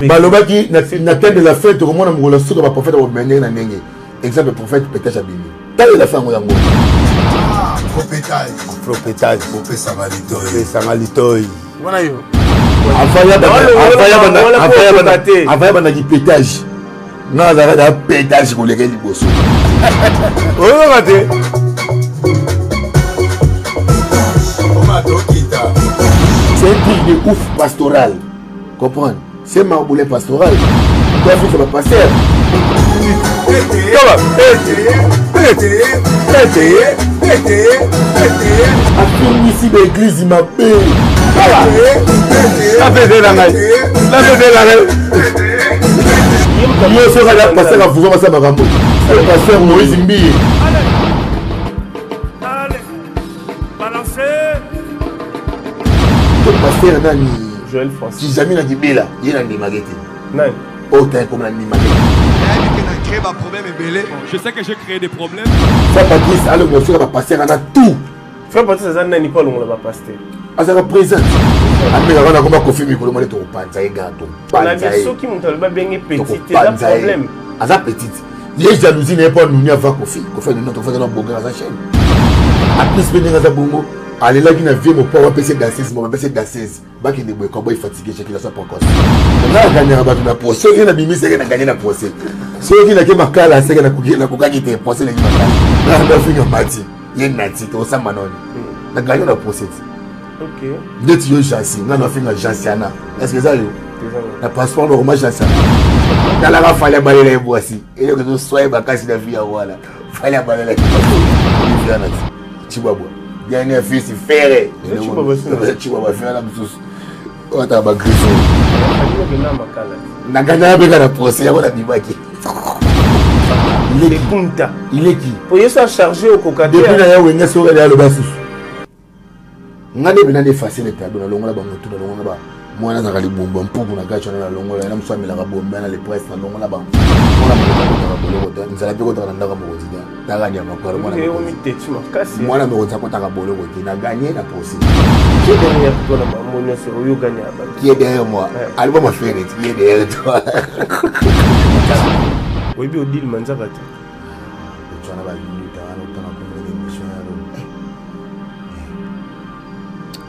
balobaki na tête de la fête au monde ngolo soka ba prophète au mener na ndenge exemple prophète pétage abimi tala la fango yango propétage samalitoy wana yo avaya bana ki pétage na za da pétage ko leke liboso oyo kate c'est un truc de ouf pastoral comprendre c'est ma boule pastoral doit faire le pasteur afin ici l'église m'a payé la fête la yo sera la pasteur à vous ça makambo le pasteur Moïse Mbi le pasteur nani Joël Francis si jamais na dibela yena ni magete nani autant comme la ni magete je sais que j'ai créé des problèmes. Ça Patrice alors monsieur va passer à tout. Frère Patrice ça n'a ni pas on va passer. Ah ça va présent. Après on a comment confirmer pour le monde to panza et gâteau. La version qui monte le bien petit c'est un problème. Ah ça petite. Les jalousies n'est pas nous ni avant Kofi. Kofi nous notre faisant bon grâce à chaîne. A plus venir à bongo. Allez là qui n'a vu mon pauvre PC gasseuse, mon PC gasseuse. Ba qui est cowboy fatigué chez qui la soit pas encore. On a gagné à battre la procès, on a bimi c'est qu'on a gagné la procès. Ceux qui n'a que makala c'est qu'on a coupé qui était procès les makala. On a fini en mati. Il y a nati to ça manon. On a gagné la procès. OK. Dès tu es jassi, on a fini en jassiana. Est-ce que ça yo? La passeport normal jassiana. Dans la fallait balayer les voici. Et que nous soyons vacances de vie à voilà. Fallait balayer les tu vois bois. Dernier fils ferré. Tu vas faire la chose. On t'a pas grisé. Na gagné avec la procès, on a dit baki. Il est punta. Il est qui? Pour y ça charger au coca. Depuis na ya wenga so le basu. Ngade bina de facile ta do na longola ba mutu na longola ba. Mwana za kali bomba mpugu na gacho na longola na mswa mila ka bomba na le presse na longola ba. Mwana mo ko nzala biko ta ndaka mo kozida. Ndaka ma kwa mwana. Mwana mo ko ta ka bolo ko na gagner la procès. Qui est derrière toi là mon sur yo gagner à balle. Qui est derrière moi? Album ma frère qui est derrière toi. Oui bi odile manzaka te. Tu en as pas vu ta na ta na pour l'émission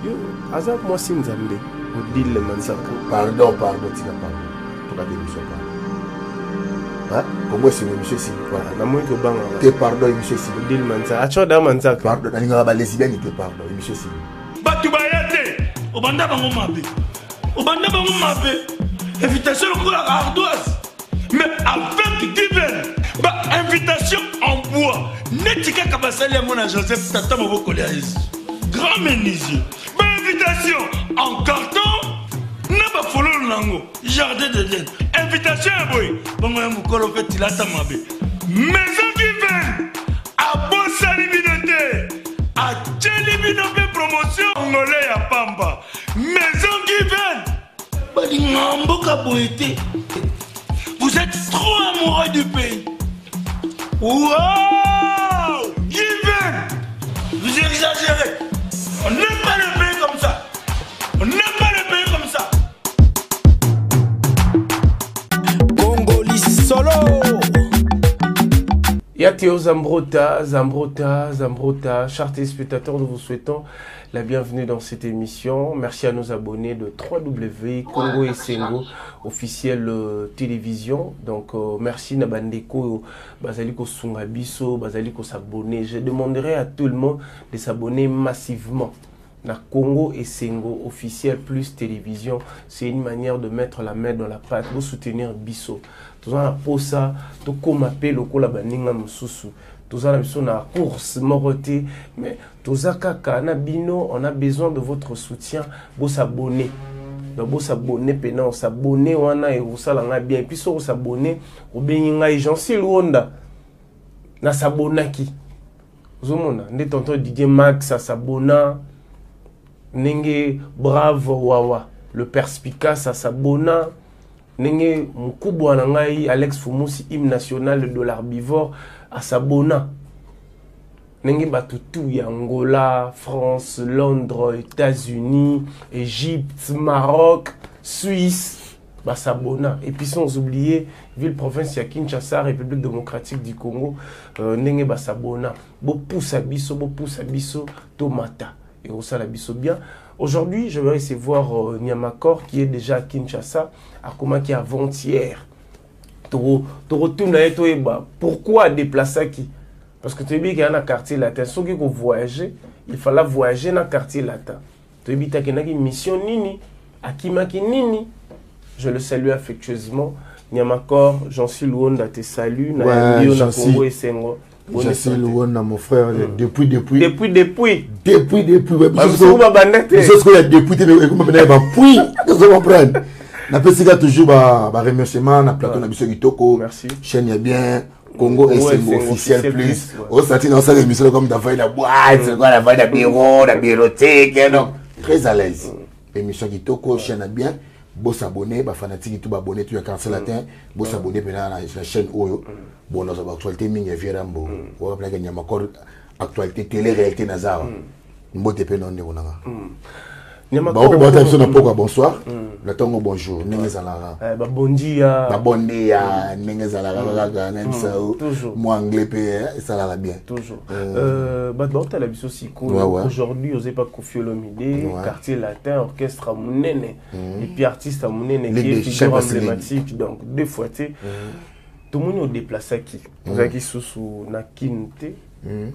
yo. Azap moi si nzambe odile manzaka. Pardon tika pardon. To ka démission pas. Hein? Comment c'est monsieur si quoi? Na moi ko banga. Te pardon monsieur si odile manzaka. Acho da manzaka. Pardon na ninga ba lesbienne te pardon monsieur si. Batu bayate obanda bango mabe. Obanda bango mabe. Invitation pour la ardoise. Mais avec divine, invitation en bois. Netika kabasali à mon Joseph Tata Moboko Léaïs. Grand menuisier. Invitation en carton. N'a pas follow nango. Jardin de Dieu. Invitation à boy. Bon, moi, mon colo fait il a ta mabe. Maison divine. À Bossa Libinoté. À Tchelibinoté promotion. Angolais à Pamba. Maison divine. Balingambo kaboete. Vous êtes trop amoureux du pays. Wow! Given! Vous exagérez. On n'aime pas le pays comme ça. On n'aime pas le pays comme ça. Congolais solo. Yateo Zambrota, chers téléspectateurs, nous vous souhaitons la bienvenue dans cette émission. Merci à nos abonnés de 3W Congo et Sengo officiel télévision. Donc merci Nabandeko, Basaliko Sungabiso, Basaliko s'abonner. Je demanderai à tout le monde de s'abonner massivement. Na Congo et Sengo officiel plus télévision, c'est une manière de mettre la main dans la pâte, vous soutenir Bisso. Tout ça pour ça, tout comme appel au cola baninga mususu. Tout ça na course moroté, mais tout ça kaka na bino, on a besoin de votre soutien. Vous s'abonner. Donc vous s'abonner pendant s'abonner wana et vous ça langa bien. Et puis sur s'abonner, au beninga et j'en sais l'onda. Na s'abonaki. Vous mona, ne tonton Didier Max à s'abonna. Nenge bravo wawa le perspicace à Sabona Nenge mukubwa nangai Alex Fumusi hymne national de l'herbivore à Sabona Nenge batutu ya Angola, France, Londres, États-Unis, Égypte, Maroc, Suisse Sabona. Et puis sans oublier, ville province ya Kinshasa, République démocratique du Congo, Nenge Sabona. Bo poussa biso, tomata. Et on la biso bien. Aujourd'hui, je vais recevoir Nyamakor qui est déjà à Kinshasa, à comment qui est avant-hier. Pourquoi déplacer qui? Parce que tu as dit qu'il y a un quartier latin. Ceux qui ont voyagé, il fallait voyager dans le quartier latin. Tu as dit qu'il y a une mission Nini, Akimaki Nini. Je le salue affectueusement. Nyamakor, Jean-Cy Luonda te salue. Jean-Cy Luonda, mon frère, depuis. Na pesika toujours ba remerciement na plateau na biso kitoko. Merci. Chaîne ya bien Congo SM officiel plus. Au sorti dans cette émission comme dans la boîte, c'est quoi la vaille de bureau, la bureautique, donc très à l'aise. Émission kitoko, chaîne ya bien. Beau s'abonner, ba fanatique tout abonner tu cancel latin, beau s'abonner pendant la chaîne Oyo. Bon dans actualité mingi Vierambo. On va plaquer Nyamakor actualité télé réalité Nazara. Mbote pe non ndekonanga. Bonsoir. Le tongo bonjour. Bondia. Moi anglais ça va bien. Toujours. Aujourd'hui, on pas Koffi Olomide, quartier latin, orchestre Mounene, et puis artiste Mounene qui est figure emblématique. Donc deux fois tout le monde est déplacé qui. Vous avez qui sous na kinte.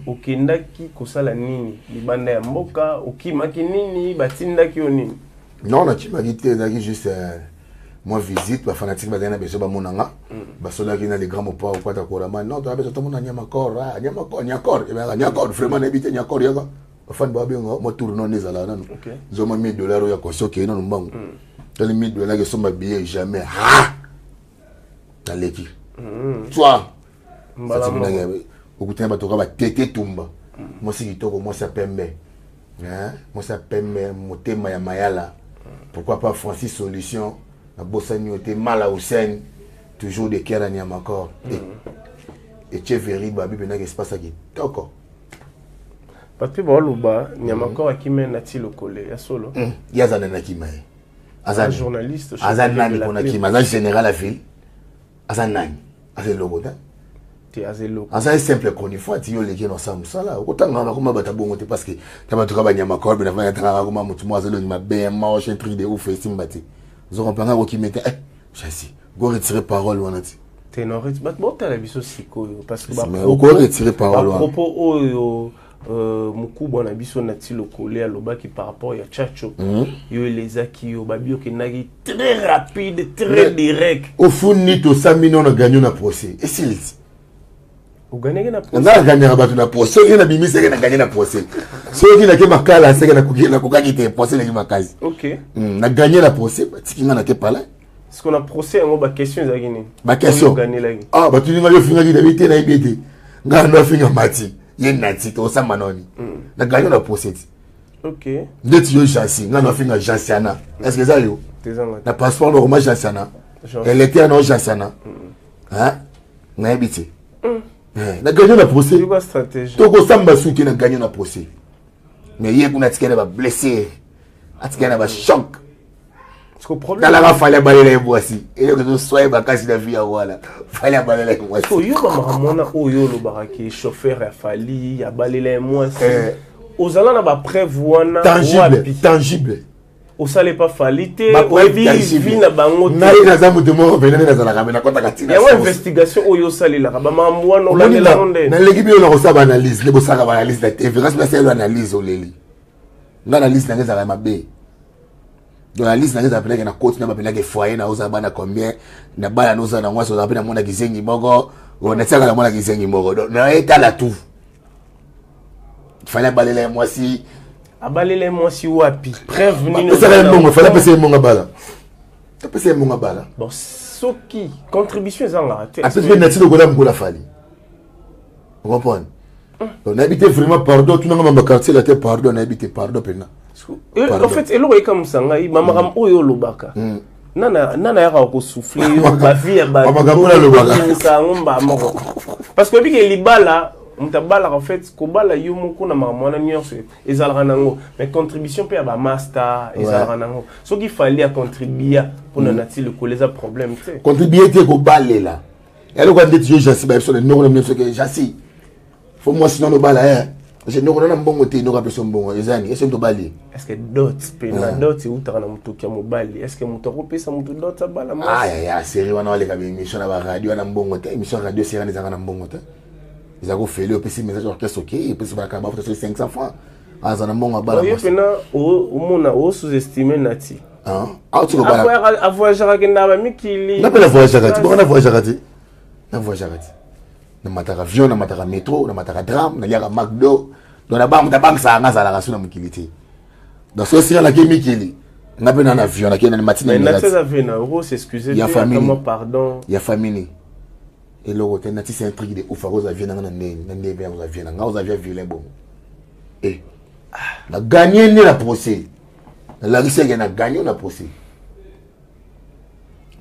Okendaki kosala nini libanda ya mboka okimaki nini batindaki nini non na kimaki te daki juste moi visite ba fanatique ba dana beso ba monanga ba sola ki na les grands mopa ou pas d'accord man non to beso to mona Nyamakor Nyakor et ben Nyakor vraiment n'habite Nyakor yaka fan ba bengo mo tour non ezala nanu zo ma $1000 ya koso ke non mbangu to les $1000 que sont ma billet jamais na leki toi okutina batoka ba tete tumba mosi kitoko mosi pembe mosi pembe motema ya mayala pourquoi pas Francis Solution na bosani ote mala Hussein toujours de cœur à Nyamakor et Cheveri babi bena que espace qui toko papi boluba Nyamakor akimena ti lokole ya solo yazana na kimae azan journaliste azana ni kona kimae azan général la ville azan nani azan lobota c'est simple qu'on y faut tu les qui dans ça musala autant on a comme bata bongo te parce que tu vas trouver Nyamakor ben avant d'entrer comme mutu moi zelo ma ben marche un truc de ouf et simbati nous on prend un qui mettait chassis go retirer parole on a dit ténor bat bon tu la biso siko parce que go retirer parole à propos oyo mukubwa na biso na ti lokole alobaki par rapport ya Chacho yo les aki yo babio ke nagi très rapide très direct au fond ni to 100 millions on gagné na procès et s'il vous gagnez na procès. On a gagné na procès. On a bimi c'est na gagné na procès. Ceux qui na ke makala c'est na kokaki te procès na makazi. OK. Na gagné la procès, tiki na te pala. Est-ce qu'on a procès en ba question za gagné? Ba question. Ah ba tu nga yo finga ki d'habiter na ibete. Nga no finga mati. Yen na ti to sa manoni. Na gagné la procès. OK. Ndeti yo chassis, nga no finga Jansiana. Est-ce que ça yo? Na passeport normal Jansiana. Elle était en Jansiana. Hein? Na ibete. Na gagné la procès. C'est quoi stratégie? Toko samba souki na gagné la procès. Mais hier qu'on a tiré ba blessé. A tiré ba choc. Parce que problème. Dans la fallait balayer les voici. Et que nous soyons ba kasi la vie voilà. Fallait balayer les voici. So yo ba mona oyo lo baraki chauffeur a fali ya balayer moi. Ozala na ba prévoir tangible. Au salé pas falité, au vie na bango. Na ina zamu de mo venene na zala kamena kota katina. Ya wa investigation oyo salé la ba mamwa no la la ronde. Na legi bi na ko sa ba analyse, le bo sa ba analyse la TV, parce que c'est l'analyse oleli. Na analyse na ngeza ma be. Donc analyse na ngeza peleka na coach na ba peleka foyer na oza bana combien na bana no za na ngwaso za pena mona kizengi moko, on tsaka la mona kizengi moko. Donc na eta la tout. Fallait balayer moi si abalele moi si wapi preuve nini ça va bon fallait passer mon bala tu passer mon bala bon soki contribution zanga à ce que nati lokola mkola fali vous comprenez on habite vraiment pardon tu n'as pas quartier la terre pardon on habite pardon pena en fait elo comme sanga mama ram oyo lobaka nana ya ko souffler ba vie ba mama gamula lobaka ça ngomba moko parce que biki libala mutabala en fait kobala yo moko na mamona nyonso ezalaka nango mais contribution pe ba master ezalaka nango so qu'il fallait contribuer pour nanati le koleza problème tu sais contribuer te ko balela et le quand tu jasi ba so le non le so que jasi faut moi sinon no bala hein je no na mbongo te no ka personne mbongo ezani est-ce que to bali est-ce que dot pe na dot utaka na mutu kia mobali est-ce que mutu ko pesa mutu dot bala moi ya série wana le ka émission na ba radio na mbongo te émission radio série na na mbongo te ils ont fait le petit message orchestre ok et puis ça va acabar sur 500 francs azana mbongo bala yo pena o mona o sous-estimer nati tu ko bala a voyager akenda ba mikili na pela voyager akati bona voyager akati na voyager akati na mataka avion na mataka métro na mataka tram na liaka McDo donc na banque ça ngazala ka suna mukilité donc so sira la mikili na pena na avion na kena na matina na tsa vena o s'excuser comment pardon ya famille et le retour nati c'est un truc de ouf aux avions na ndé bien aux avions nga aux avions violent bon et la gagner ni la procès la risque na gagner na procès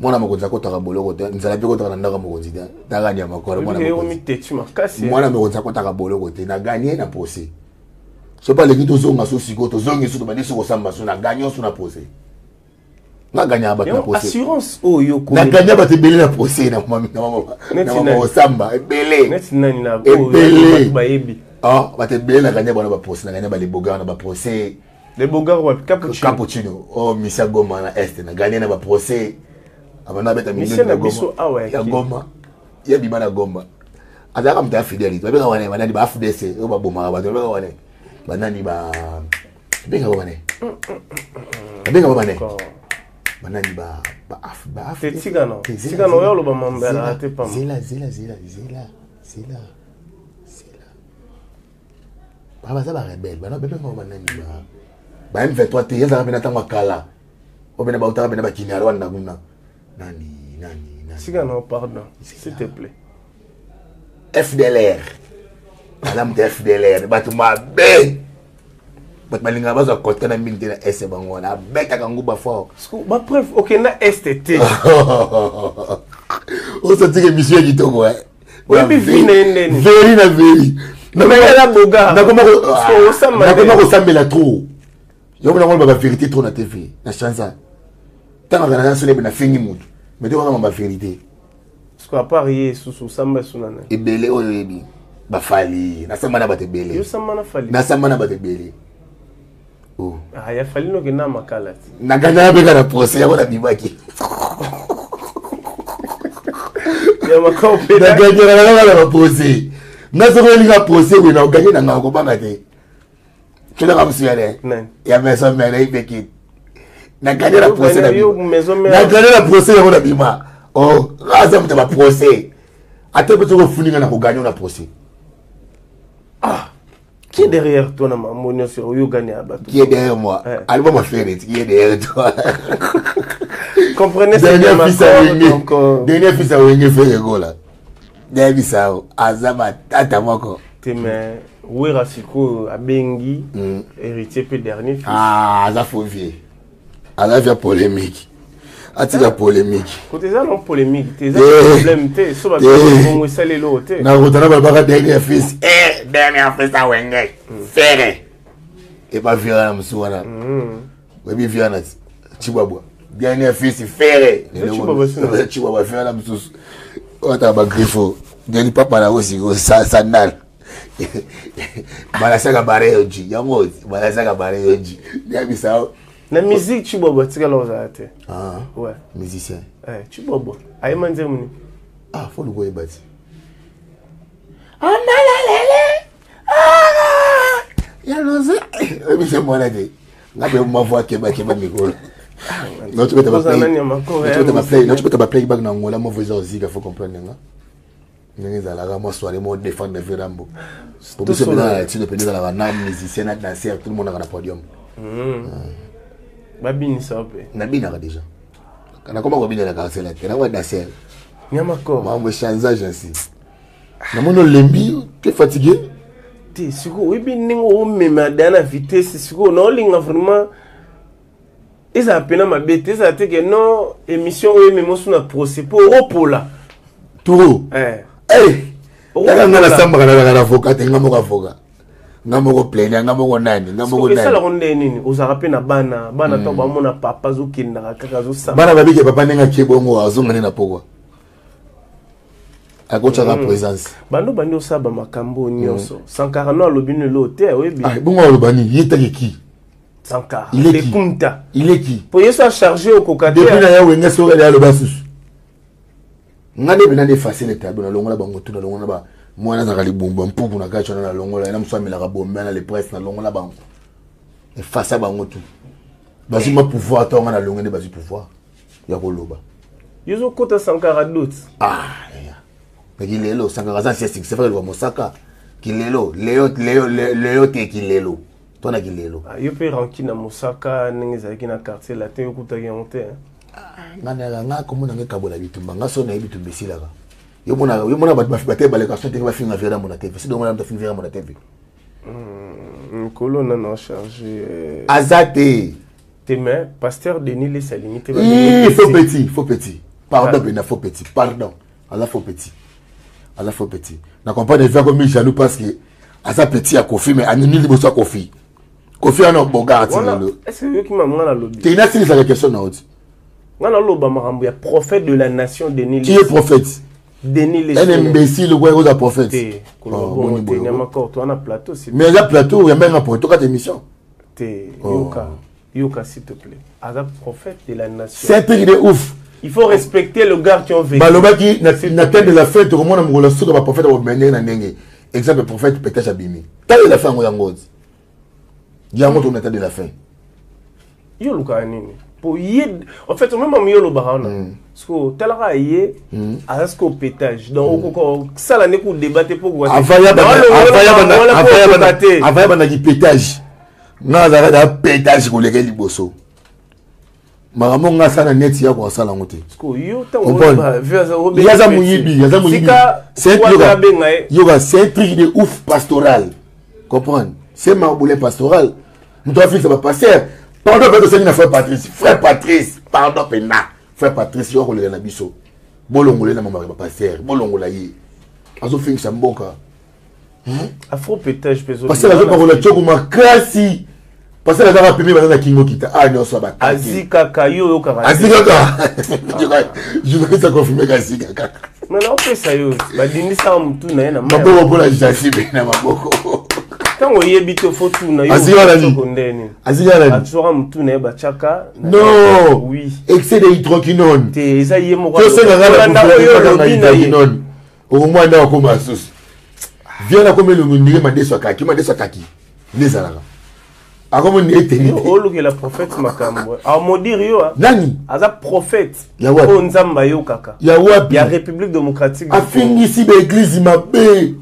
mwana mokonza ko taka boloko te nzala pe ko taka ndaka mokonzi te takanya makolo mwana mokonzi mwana mokonza ko taka boloko te na gagner na procès so pas les qui tozonga so siko tozongi so ba niso ko samba so na gagner so na procès na gagner ba na procès assurance oyo ko na gagner ba te belé na procès na mama na samba belé net nani na belé ba yebi ba te belé na gagner ba na ba procès na gagner ba les bogards na ba procès les bogards wa cappuccino oh misa goma na est na gagner na ba procès abana beta minute na biso ya goma ya bima na goma azaka mta fidélité ba wana banani ba FDC o ba boma ba ba wana banani ba benga ba wana benga ba wana banani ba tigano yo lo ba mambela te pam zela ba za ba rebelle ba bebe ba banani ba M23 te yaza bena tanga kala o bena ba utaka bena ba kinyaro wana kuna nani Sigano, pardon, s'il te plaît. FDLR. Madame de FDLR, batuma be. Bat malinga bazo côté na mine na S bangona, beta kanguba fort. Ba preuve, OK na STT. On se dit que monsieur dit to ouais. Oui, vini veri. Na la boga. Na comment ko sambela trop. Yo na ngoma ba vérité trop na TV. Na chanza. Tant que na sole na fini mutu. Mais tu vois ma vérité. Parce qu'à part hier sous samba sunana. Et belé oyebi. Ba fali, na samba na ba te belé. Yo samba na fali. Na samba na ba te belé. Oh. Ah ya fali no ke na makala. Na gana be kana procès ya bona bibaki. Ya makao pe. Na gana na ba procès. Na so ko linga procès we na gagner na ngako banga te. Kila ka msiale. Ya mesa mele ibeki. Na gagner la procès na na gagner la procès ya bona bima. Oh, raza mta ba procès. Ate ko ko funinga na ko gagner na procès. Ah. Qui est derrière toi, Naman sur Yogani Abatou? Qui est derrière moi? Album ma frère, qui est derrière toi? Comprenez ce que dernier fils à Wenge fait là. Dernier fils à Azama Tata Moko. Témé, Ouera Siko à Bengi, héritier puis dernier fils. Ah, ça faut vieux. Alors, il y a polémique. Atira polémique. Côté ça, non polémique. T'es problème, t'es sur la bon salé l'eau, t'es. Na rotana ba dernier fils. Dernier fils à Wenge. Ferré. Et pas violent msuwana. Webi violent. Chibabwa. Dernier fils Ferré. Chibabwa violent msusu. Ota ba grifo. Dernier papa na aussi sandal. Balasaka bare oji. Yango balasaka bare oji. Ndiabi sao. Na musique tu bobo tika loza ate. Ah ouais, musicien. Tu bobo. Ayi manze muni. Ah, faut le goye bati. Ya loza. Ebi se mwana de. Ngabe ma voix keba mikolo. Non tu peux te pas play back na ngola ma voix ozika faut comprendre nga. Nenga la moi soirée moi défendre Verambo. Pour que ce soit tu ne peux pas la musicien na danser tout le monde dans le podium. Babini sape. Na bina déjà. Kana koma ko bina la karsela. Kana wa danser. Nyama ko. Ma changeage ainsi. Na mono lembi, tu es fatigué? Ti siko we bi ningo o mema dana vitesse siko no linga vraiment. Eza pena mabete, eza te que non émission o memo suna procès pour opola. Turo. Taka ngala samba kana avocat nga moko avocat. Nga moko plainer nga moko nani nga moko nani. Ça la ronde nini ozaka na bana to ba mona papa zo kinda kaka zo samba. Bana babike papa nenga kebongo azonga na pokwa. Akocha la présence. Bando bandi osaba makambo nyonso. Sankara no lobino lote webi. Ah bongo lobani yetaki ki. Sankara. Il est qui? Il est qui? Pour yeso charger au kokate. Depuis na ya wenga so ya lobasus. Ngane bina de facile table na longola bango tout na longola ba. Mwana za kali bomba mpupu na gacho na longola ina mswami la bomba na le presse na longola bango. Et face à bango tout. Basi ma pouvoir to na longola basi pouvoir. Ya koloba. Yeso kota Sankara doute. Ah. Kilelo Sankara za c'est fait le Mosaka kilelo leo te kilelo tona kilelo yo pe ranki na Mosaka nengeza ki na quartier latin yo kutaki honte ngana nga komona nga kabola bitumba nga so na bitumba silaka yo mona ba bate baleka so te ba finga vera mona TV si do mona ta finga vera mona TV colonne na chargé azate Témé pasteur Denis les salimité faux petit pardon bena faux petit pardon ala faux petit. À la fois petit. Na comprendre faire comme jaloux parce que à sa petit à Kofi mais animi liboso Kofi. Kofi a no boga atilelo. Est-ce que qui m'a ngana lobby? Tu n'as pas la question na autre. Ngana loba marambo ya prophète de la nation Denis. Qui est prophète? Denis les. Un imbécile ouais aux prophète. Bon ni makor to na plateau c'est. Mais la plateau il y a même un pour toi émission. Yoka s'il te plaît. Azap prophète de la nation. C'est un truc de ouf. Il faut respecter le gars qui ont vécu. Balobaki na tête de la fête comment on a sur le prophète au mener na ndenge. Exemple prophète peut-être abimi. Tant la fin ngo yango. Ya moto na tête de la fin. Yo luka nini. Pour yed en fait même am yo lo bahana. Parce que talaka yé asko pétage. Donc oko sala ne ko débattre pour quoi. Avaya bana ki pétage. Na za da pétage ko leke liboso. Maman nga sana net ya kwa sala ngote. Sko yo tango yaza muyibi. C'est un truc de ouf pastoral. Comprendre? C'est marboulé pastoral. Nous devons faire ça passer. Pardon peut c'est une frère Patrice, pardon pena. Frère Patrice yo ko le na biso. Bolongole na mama pasteur. Bolongola yi. Azo fin ça mboka. Afro pétage peso. Parce que la parole tchoko makasi. Parce que la dame a payé dans la Kingo Kita. Ah non, ça va. Azika Kayo Yokara. Azika Kaka. Je veux que ça confirme Azika Kaka. Mais là, on fait ça. Bah, dini ça, on tourne. Ma bobo pour la jacibe. Ma bobo. Quand on y habite au photo, on a Azika Lani. Azika Lani. Tu auras tourné, bah, Tchaka. Non. Oui. Excès de hydroquinone. T'es ça y est, mon gars. Tu sais, la hydroquinone. Au moins, on a comme un sauce. Viens là, comme le monde, m'a dit kaki. Les Arabes. Akomo ni eteni. O look la prophète makambo. A modir yo. Nani? Aza prophète. Ya wapi? O nzamba yo kaka. Ya wapi? Ya République démocratique. A fingi si be église mabe.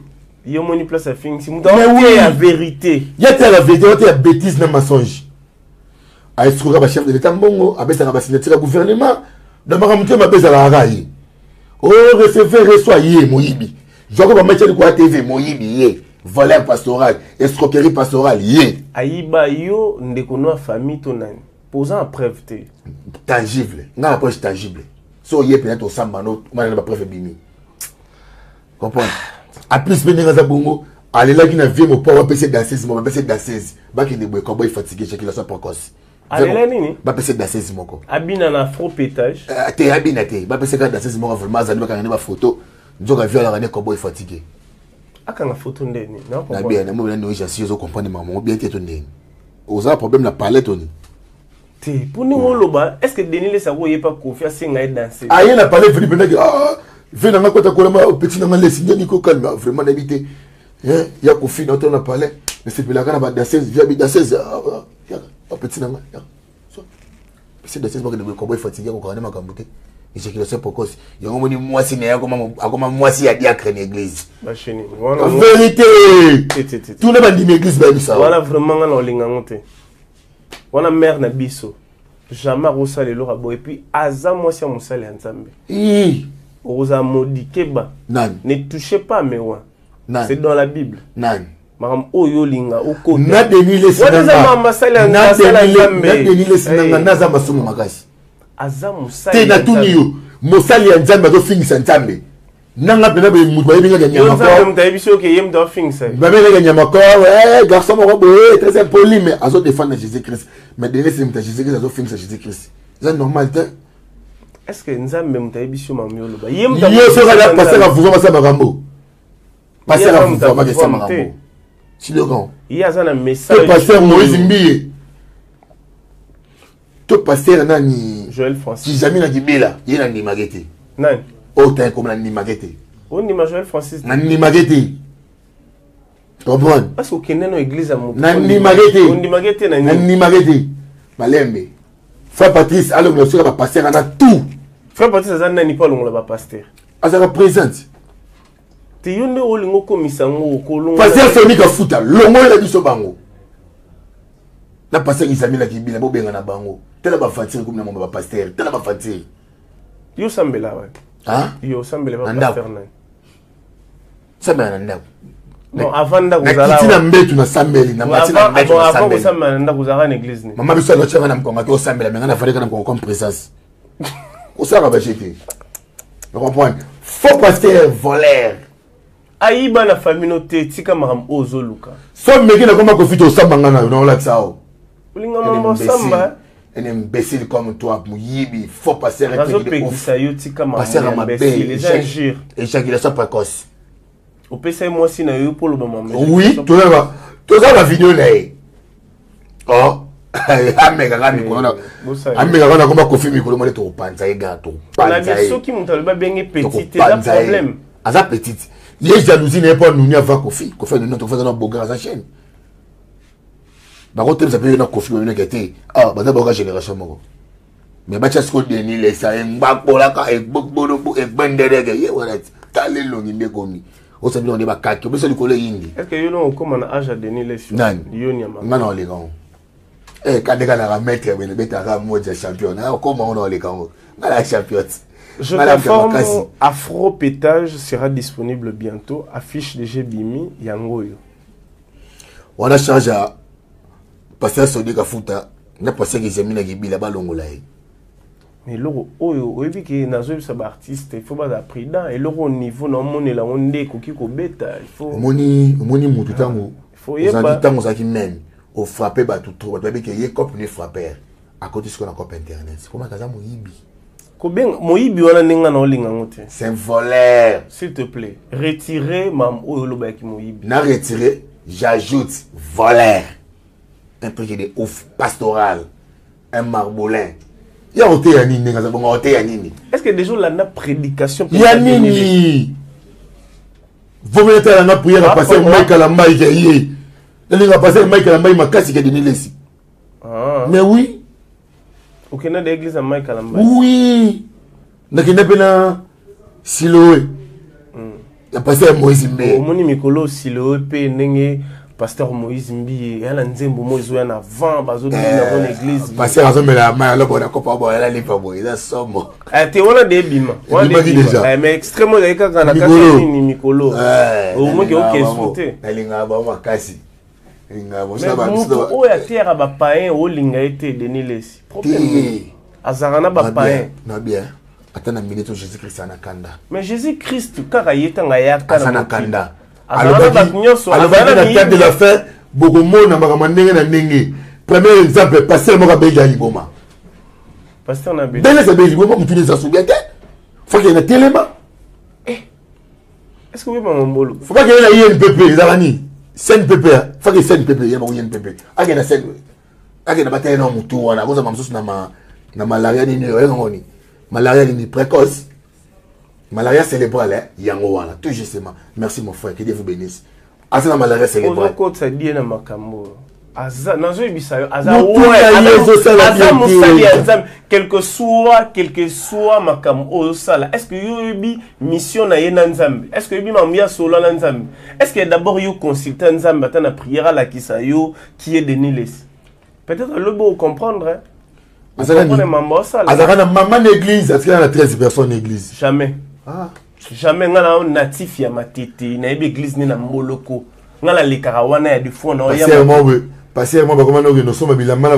Yo moni place a fingi si muta. Mais oui, la vérité. Ya te la vérité, ya bêtise na mensonge. A estroga ba chef de l'état mbongo, a besa ba signature gouvernement. Da makamuté ma besa la rayi. O recevoir reçoit yé moyibi. Joko ba mettre ko TV moyibi yé. Voleur pastoral, escroquerie pastorale, yé. Aïba yo ndekono famille tonani. Posant en preuve te. Tangible. N'a approche tangible. So yé peut-être au sambano, on pas preuve bimi. Comprends? A plus venir à Zabongo, aller là qui n'a vu mon power PC danseuse, mon PC danseuse. Ba qui ne boit cowboy fatigué, chez qui la soit précoce. Aller là nini? Ba PC danseuse moko. Abina na faux pétage. Te abina te. Ba PC danseuse moko vraiment zali ba quand ma photo. Nzoka vu la cowboy fatigué. Aka na photo ndeni na bien na mo na no jasi zo comprendre maman bien te ndeni oza problème na palette oni te pour ni ngoloba est-ce que Denis les sako yepa confiance ngai danser aye na palette Philippe ndaki vena ngakota kolama petit na ngale signe niko calme vraiment n'habiter ya ko fi dans na palais mais c'est pelaka na ba danseuse via bi danseuse ya petit na ngale so c'est danseuse ba de ko boy fatigué ko kana makambuke éjaculation précoce. Il y a un moment moi si n'est comme moi si il y a diacre en église. La vérité. Tout le monde dit l'église ben ça. Voilà vraiment on l'ingangote. Voilà mère na biso. Jamais rosa le lora bo et puis aza moi si on sale ensemble. Rosa modi keba. Ne touchez pas mes oins. C'est dans la Bible. Nan. Maram oyo linga oko. Na Denis les sinanga. Na Denis les sinanga naza masumu makasi. Aza musali te na tuniyo musali ya nzambe azo fingisa nzambe nanga pena be mutu ba binga nyama ko yo nzambe biso ke yem do things ba binga nyama ko ouais garçon mo boye très impoli mais azo défendre Jésus-Christ mais donner c'est Jésus-Christ azo things Jésus-Christ c'est normal. Est-ce que nzambe mutaye biso mamiolo ba yem do yo so la passer la vous ça makambo passer la vous ma que ça makambo si le grand il y a un message passer Moïse Mbiye to passer nani Joël Francis si jamais na kibela yena ni magete nani autant comme la ni magete on ni Joël Francis na ni magete comprendre parce que keneno église amu na ni magete on ni magete na ni magete malembe frère Patrice alors le soeur va passer na tout frère Patrice azana ni pas longola ba pasteur azaka présente te yonde olingo komisango kolongo pasteur Sonika futa longo la biso bango na pasteur Isamila kibila bo benga na bango tela ba fatir comme na mo ba pasteur tela ba fatir yo sambela wa hein yo sambela ba pasteur na sambela na ndako non avant nda kuzala na kitina mbetu na sambeli na matina mbetu na sambeli avant kusambela nda kuzala na église ni mama biso locha na mkonga to sambela menga na faleka na mkonga comme présence osaka ba jeté vous comprenez faux pasteur voleur ayiba na famille noté tika maram ozoluka so meki na koma ko fito osambanga na no la sao ulinga mambo samba un imbécile comme toi muyibi faux pasteur pasteur les injures éjaculation précoce au PC moi si na yo polo maman oui tout ça la vidéo là oh amega ngani kona amega ngana koma kofi mikolo mole to panza ega to panza la biso ki muntalo ba bengi petite là problème aza petite les jalousie n'est pas nous va kofi nous notre faisant notre boga sa chaîne ba ko tebe ça peut na kofi na kete ah ba da boga génération moko mais ba cha sko deni les ça ngba kola ka e gbogbo e gbendere ye wala tale longi ndekomi o sabi on est ba kaki o beso likolo yindi est-ce que yo no comme na âge de Denis les yo nyama ngana le grand kadeka na mettre bene betaka moja champion na comment on le grand ngala champion. Je t'informe, Afro Pétage sera disponible bientôt. Affiche de Gbimi Yangoyo. On a chargé à passer à Sonika Futa. On a passé qu'ils aiment la Gibi là-bas l'ongolaï. Mais l'euro, oh, et puis que Nazo est artiste, il faut pas d'apprendre. Et l'euro au niveau, non, on est là, on est coquille au bêta. Il faut. Moni moutou tango. Il faut y aller. Vous tango ça qui même. Au frappé bah tout trop. Tu vois que y a cop ne frapper. À côté de ce qu'on a cop internet. C'est comment ça Moyibi. Moyibi wana ninga na olinga ngote. C'est un voleur. S'il te plaît, retirez mam oyoloba ki Moyibi. Na retiré, j'ajoute voleur. Un truc de ouf pastoral. Un marbolin. Ya oté ya nini nga zabonga oté ya nini. Est-ce que déjà la prédication ya nini? Vous venez à la prière à passer Mike à la maille yé. Elle va passer Mike à la maille makasi ke dini lesi. Ah. Mais oui. Ok, na d'église à Mike Kalamba. Oui. Na kina pena Siloé. Ya passé Moïse Mbiye. Moni mikolo Siloé pe nenge pasteur Moïse Mbiye. Yala nzembo Moïse ya na vent bazo de na bonne église. Pasteur azombe la main là pour la copa boy la lipa boy. Ça somme. Te wona de bima. Wona de déjà. Mais extrêmement de kaka na kaka ni mikolo. Au moins que OK sauter. Elinga ba makasi. Oh, ya terre ba païen o linga été Denis Lesi. Problème. Azarana ba païen. Na bien. Atana minute Jésus-Christ na kanda. Mais Jésus-Christ kaka yeta ngaya kana na kanda. Azarana ba nyoso. Azarana na de la fin beaucoup mona makama ndenge na ndenge. Premier exemple pasteur moka beja liboma. Pasteur na beja. Dele se beja liboma mutuni za soubiate. Faut qu'il y ait téléma. Est-ce que vous m'en mbolo? Faut pas qu'il y ait INPP Zarani. Sen pepe, faut que sen pepe, y'a pas yen pepe. Ake na sen, ake na bataille na mutu wana, koza mamsusu na malaria ni nyo, ngoni. Malaria ni précoce. Malaria cérébrale, yango wana, tout justement. Merci mon frère, que Dieu vous bénisse. Asa na malaria cérébrale. Ozo ko ça dit na makambo. Aza nazo ibisayo, aza musali azam quel que soit makambo sala. Est-ce que yobi mission na yena nzambe? Est-ce que yobi mambia solo na nzambe? Est-ce que d'abord yo consulter nzambe ata na prière la kisayo qui est Denis Lesi? Peut-être le beau comprendre hein. Azana maman d'église, est-ce qu'il y a 13 personnes d'église? Jamais. Ah, jamais ngana natif ya matete na église ni na moloko. Ngala le karawana ya du fond na ya. Passer moi comment nous sommes bilama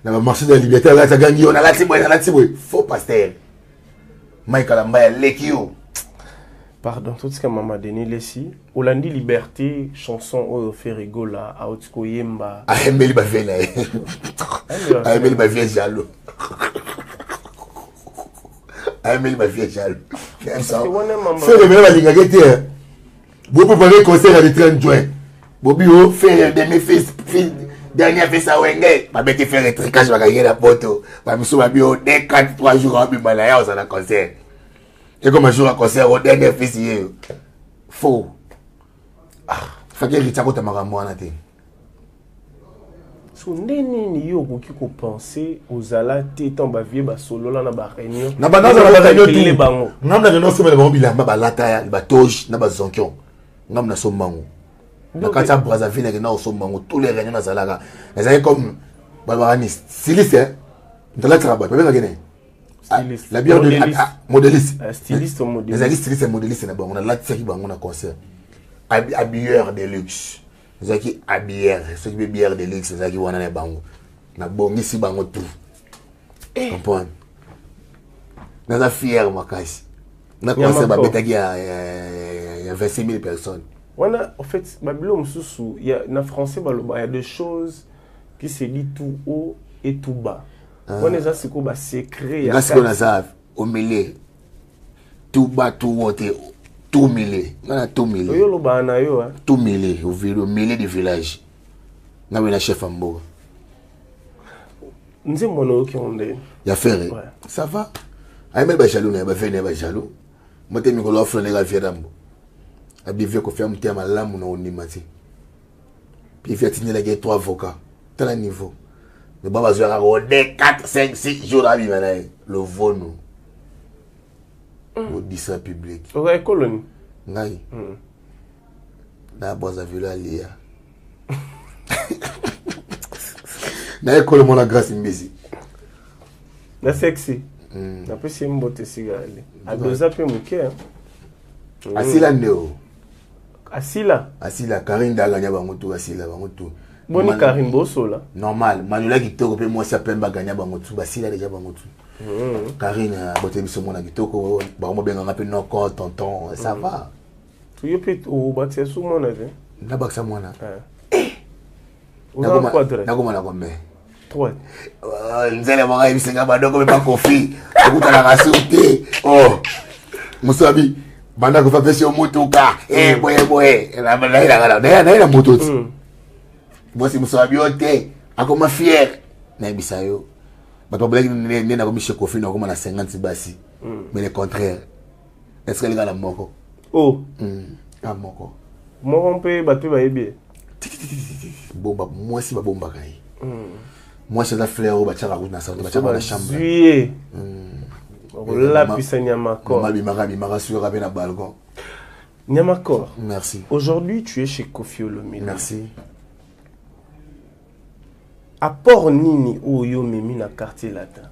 là marché de la liberté là ça gagne on a la tiboué faux pasteur Mike Kalamba lekio Pardon, tout ce que maman Denis Lessi. Olandi Liberté, chanson au Ferrigola, à Otsko Yemba. Ah, Emeli Bavena. Ah, Emeli Bavena jalo. Ah, Emeli Bavena jalo. Fais le même à l'ingagété. Vous pouvez préparer le concert le 30 juin. Bobi o faire dernier dernière fête à Wenge. Ma bête faire le tricage, va gagner la photo. Ma mission va bio dès 4-3 jours en Bimalaya aux un concert. Et comme un jour à concert au dernier fils hier. Faux. Ah, faut que Richard te mara moi na te. So neni ni yo ko ki ko penser aux alati tant ba vie ba solo la na ba réunion. Na ba na ba réunion tout. Ngam na réunion somela ba bila ba lata ya ba toge na ba zonkion. Ngam na somango. Na kata Brazzaville na somango tous les réunions na zalaka. Les amis comme Barbarani styliste. Ndala travail, pas bien gagner. Styliste. La bière de modéliste. Styliste ou modéliste. Les amis stylistes et modélistes na ba on a la série ba on a concert. Habilleur de luxe. Les amis habilleur, ceux qui bière de luxe, les amis wana na bango. Na bongi si bango tout. Comprendre. Na fier makasi. Na concert ba betaki il y a 26 000 personnes. Voilà, en fait, Babylon Moussou, il y a en français, il y a des choses qui se disent tout haut et tout bas. On est là, c'est quoi, secret. Là, c'est qu'on a ça, au milieu. Tout bas, tout haut, tout milieu. On a tout milieu. Tout milieu, au milieu du village. On a un chef en bas. Nous sommes mono qui ont des. Il y a fait. Ça va. Aïe, mais jaloux, il y a fait jaloux. Moi, je me offre les gars, Abivie ko fait un thème à l'âme ou nimati. Puis il fait tenir les 3 avocats. Tel niveau. Le baba zoura rodé 4, 5, 6 jours à vivre le vono. Au 10 public. Ouais, colonie. Ngai. Na boza villa lia. Na école mon la grâce imbécile. Na sexy. Na peut c'est mbote sigale. A doza pe muke. Asila ndeo. Asila Karine da gagné bango tout asila bango tout. Boni Karine boso là. Normal, Manuela kitoko pe moi ça pemba gagné bango tout basila déjà bango tout. Karine bote biso mona kitoko ba mo benga ngape no ko tonton ça va. Tu yo peut au batia sou mona ve. Na baksa mona. Na quadre. Na komana kombe. 3. Nzele manga ibisenga badoko pe pa kofi. Okuta na kasuti. Oh. Musabi banda ko fa pesi omutuka boye na moto bosi musabi ote akoma fier na bisayo bato blaki ne na komishe kofi na koma na 50 basi mais le contraire est-ce que les gars la moko ah moko moko pe bato ba yebie bomba moi si ba bomba kai moi c'est la fleur ba tchaka na sa ba tchaka na chambre la puissance Nyamakor. Nyamakor. Merci. Aujourd'hui, tu es chez Koffi Olomide. Merci. Apport nini oyo mimi na quartier latin.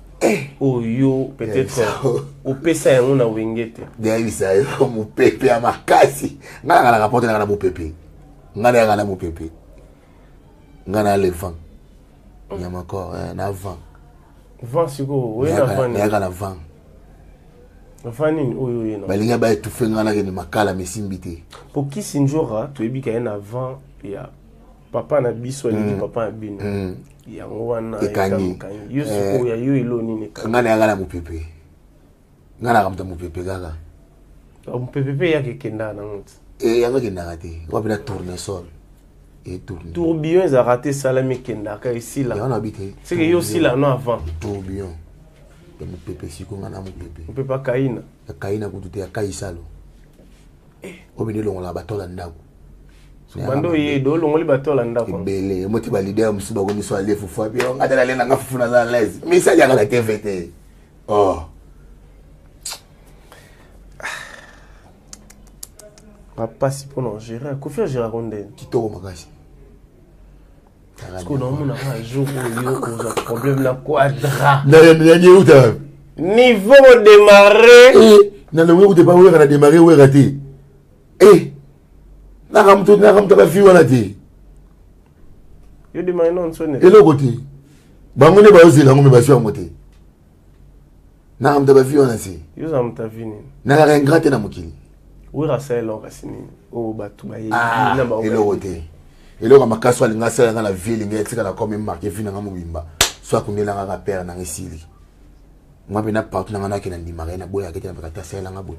Oyo peut-être au pesa on a wengete. Derrière ça, mon pépé à ma casse. Ngana rapporter na mon pépé. Ngana mon pépé. Ngana le vent. Nyamakor na vent. Vent siko, oui na vent. Ngana vent. Vanine oyo yena. Balinga ba tout fait ngana ke ni makala mesimbité. Pour qui sinjora to ebi ka na vent ya papa na biso ni papa na bino. Ya ngwana kanyi. Yo siko ya yo ilo nini ka. Ngana mu pepe. Ngana kamta mu pepe gaga. Mu pepe ya ke kenda na mut. Yanga kenda ngati. Wa bina tournesol. Et tourbillon za raté salami kenda ka ici là. On habite. C'est que yo aussi là non avant. Tourbillon. Mon pépé si qu'on a mon pépé. On peut pas kaina. Kaina ko tuté kaisalo. Obine longo la batola ndako. Bando ye do longo li batola ndako. Bele, moti ba leader musuba ko miso ale fufu abi on ngata la nga fufu na za les. Mais ça ya la TVT. Oh. Papa si pour non gérer, ko faire gérer ronde. Kitoko makasi. Parce que non, on a un jour où il y a un problème la quadra. Niveau démarré. Non, le où tu pas où on a démarré où raté. Eh, na comme tu pas vu on a dit. Yo démarré non sonné. Et le côté. Bangone ba aussi là on me ba sur monter. Na comme tu pas vu on a dit. Yo ça me ta vini. Na la ingrate na mukili. Oui, rasa eloko asini. Oh, batu ba Ah, eloko te. Eloko makaso alinga sala na la ville ngai tika la comme marqué vina nga mobimba. Soit kundela nga père na ngisili. Moi bena partout na ki na ndimaka na boya kete na bakata sala nga boy.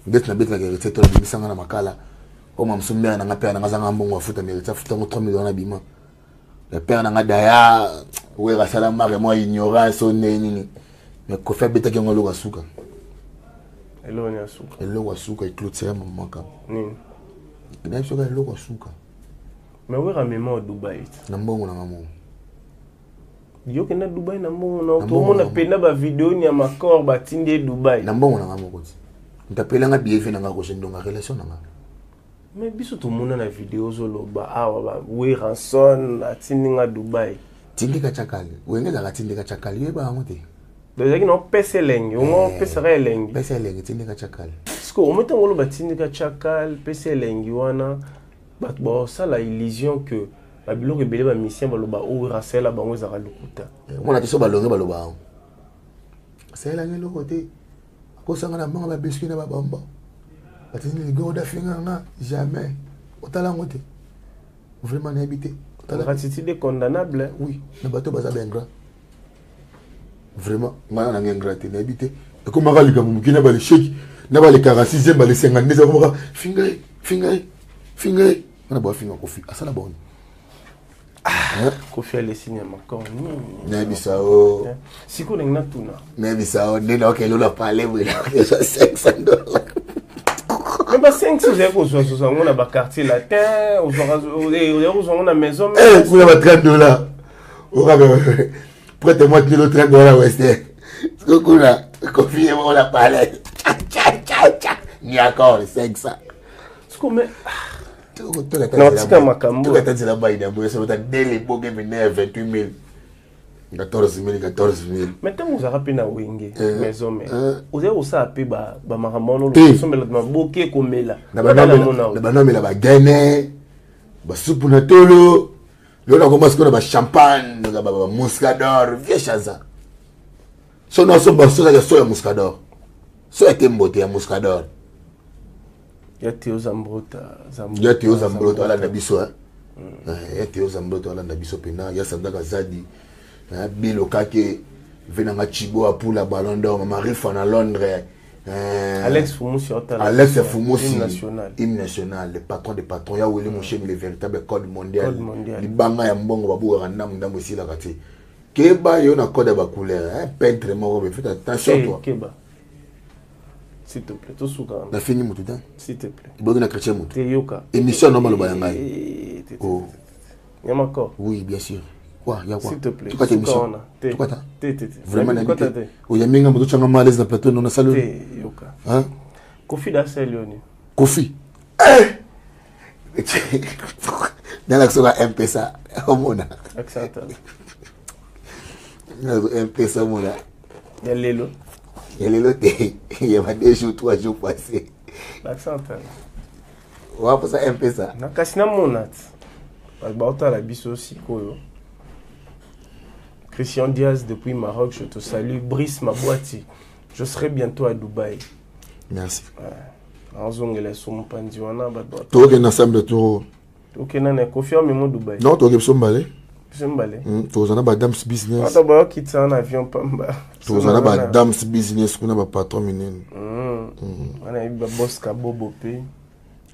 Ndet na betla ke recette to bimisanga na makala. O mamsumera na nga père na nga zanga mbongo afuta merita futa ngo 3 millions na bima. Le père na nga daya oui rasala mare moi ignorance on nini. Mais ko fait beta ke ngolo kasuka. Eloko ni asuka. Eloko asuka eclôture maman ka. Nini? Na soka eloko asuka. Mais oui, ramènement au Dubaï. Na mbongo na ngamo. Yo kena Dubaï na mbongo na to mona pena ba vidéo ni ya makor ba tindi Dubaï. Na mbongo na ngamo koti. Ntapela nga billet na nga ko sendo nga relation na nga. Mais biso to mona na vidéo zolo ba awa ba we ranson atindi nga Dubaï. Tindi ka chakali. Wengeza ka tindi ka chakali yeba ngote. Donc il no pese lengi, on pese re lengi. Pese lengi tindi ka chakali. Parce que on met ngolo ba tindi ka chakal pese lengi wana. Bon, ça la illusion que babilo ke bele ba mission baloba o rasela bango za lukuta. Mona tiso balonge baloba. Sela ngelo kote. Ko sanga na manga ba biscuit na ba bamba. Atini go da finga nga jamais. Otala ngote. Vraiment n'habité. Otala attitude condamnable. Oui, na bato baza bengra. Vraiment, nga na ngengra te n'habité. Et comme mara lika mumukina ba le chèque, na ba le 46e ba le 52 za ko finga. On a beau finir Kofi. Ah, ça la bonne. Kofi a les signes à ma corne. Nebisao. Si qu'on est na tuna. Nebisao, n'est ok, l'on a parlé, oui, là, il y a $500. Mais pas 500 euros, on a un quartier latin, on a une maison. Eh, vous avez $30. Prêtez-moi $30 Western. Ce que vous avez, Kofi, on a parlé. Ni encore 500. Ce qu'on met. Non, tika makambo. Tu as dit là-bas, il y a un peu de délai pour que 28 000. 14 000. Maintenant, vous avez rappelé na wenge, maison, mais vous avez aussi appelé ba maramono, le sommet la boké comme là. Na banome la ba gane, ba soupe na tolo. Là on commence qu'on a ba champagne, ba muscador, vieux chaza. So no so ba so ya so ya muscador. So ya tembote ya muscador. Yateo Zambrota ala na biso hein. Yateo Zambrota ala na biso pena ya sandaka zadi. Bilo kake venanga Chibo apula Ballon d'Or Marifa na Londres. Alex Fumusi hymne national, le patron des patrons ya wele mon le véritable code mondial. Libanga ya mbongo babu randa ndambo sila kati. Keba yo na code ba couleur hein, peintre mo faites attention toi. Keba. S'il te plaît, tout souka. Na fini mutu ta. S'il te plaît. Bogi na chrétien mutu. Teyoka. Émission normale ba yangai. Oh. Yamako. Oui, bien sûr. Quoi, y a quoi? S'il te plaît. Tu quoi émission? Tu quoi? Vraiment n'habité. O yaminga mutu changa malaise na plateau na salon. Teyoka. Hein? Kofi da Selioni. Kofi. Dans l'action à M-Pesa, au Mona. Accent. M-Pesa, Mona. Il y a Lélo. Il y a 2 jours, 3 jours passés. L'accent. On va pour ça M-Pesa. Na kasina monat. Parce que la biso aussi koyo. Christian Diaz depuis Maroc, je te salue. Brice Mabouati. Je serai bientôt à Dubaï. Merci. Anzongele somo pandiwana badwa. Tu es ensemble de tout. Ok, nana confirme mon Dubaï. Non, tu es sombalé. Sombalé. Tu es en Dams business. Ata ba kitsa en avion pamba. Tu es en Dams business kuna ba patron minen. Ana ba boss ka bobo pe.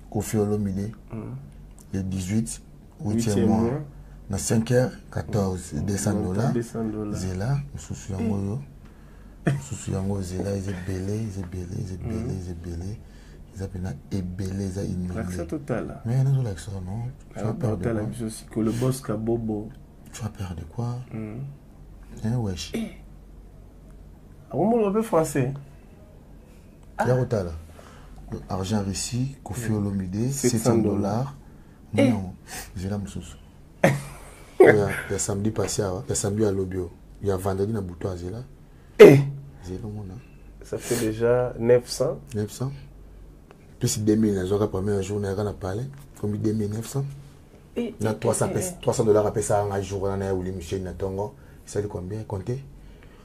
Kofi Olomide. Le 18 8e mois. Na 5h14 $200. Zela, susu yango. Susu yango zela belé. Ils appellent Ebele, ils ont l'accent total. Mais il y a un accent, non? Tu vas perdre de quoi? Le boss Kabobo. Tu vas perdre de quoi? Wesh. Ah, on peut français. Il y a là. Argent ici, Kofi Olomide, $700. Non, j'ai la moussous. Il y a samedi passé, il y a samedi à Lobio. Il y a vendredi dans Bouton à Zela. Ça fait déjà 900. 900. Plus 2000, les autres première journée, on a parlé. Comme 2900. Il y a $300 à payer ça un jour, on a eu Michel Natongo. Ça dit combien? Comptez.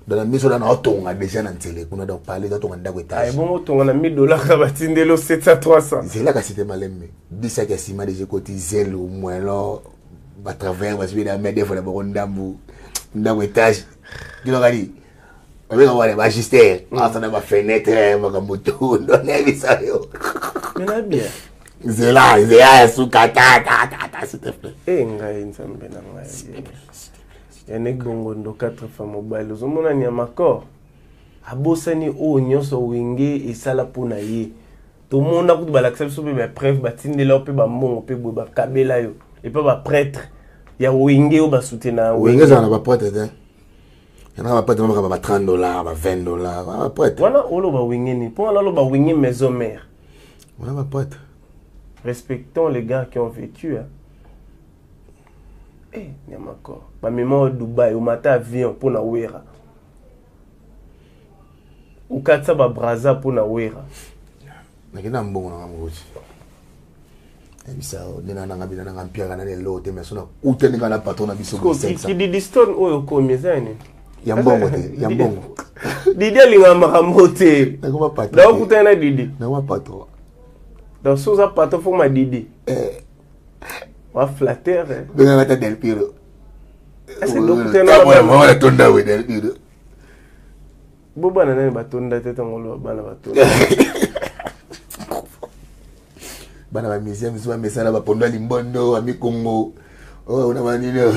dans la maison, on a déjà dans la télé. On a donc parlé dans ton étage. Bon, on a $1000 à bâtir de 700 à 300. C'est là que c'était mal aimé. 10 sacs à ciment déjà cotisé, au moins là, à travers, parce que la mère des fois, dans l'étage. Tu l'as dit. On va voir les magistères. On a ma fenêtre, ma moto, on a vu ça. Mais là, bien. C'est là, sous kata, s'il te plaît. Eh, ngai nzambe na ngai. Yanek bongo ndo 4 fois mobile. Ozomona ni amakor. Abosani o nyonso wenge esala pona ye. To mona kutu balakisa biso pe ba preuve batindela pe ba mbongo pe bo ba kabela yo. Et pas ba prêtre. Ya wenge o ba soutenir. Wenge za na ba prêtre hein. Yana ba prêtre ba $30, ba $20, ba prêtre. Wana olo ba wenge ni. Pour alo ba wenge maison mère. Wana ba prêtre. Respectons les gars qui ont vécu. Hein. Eh, Niamako. Ma mémoire au Dubaï, au matin avion pour na wera. Ou katsa ba braza pour na wera. Nakina mbongo na ngamuti. Ebisa nena nanga bina nanga mpia na lelo te mesona uteni kana patron na biso ko ki di diston oyo ko miezani. Ya mbongo te, ya mbongo. Didi alinga makamote. Nakuma patron. Da okutana Didi. Nakuma patron. Dans ce pato faut ma Didi. Wa flatter. Benga ngata Del Piro. Est-ce que dokutana ba mama tonda we Del Piro. Boba na nani batonda tete ngolo bana batonda. Bana ba musée misuwa mesala ba pondo limbondo ami Congo. Oh on a manino.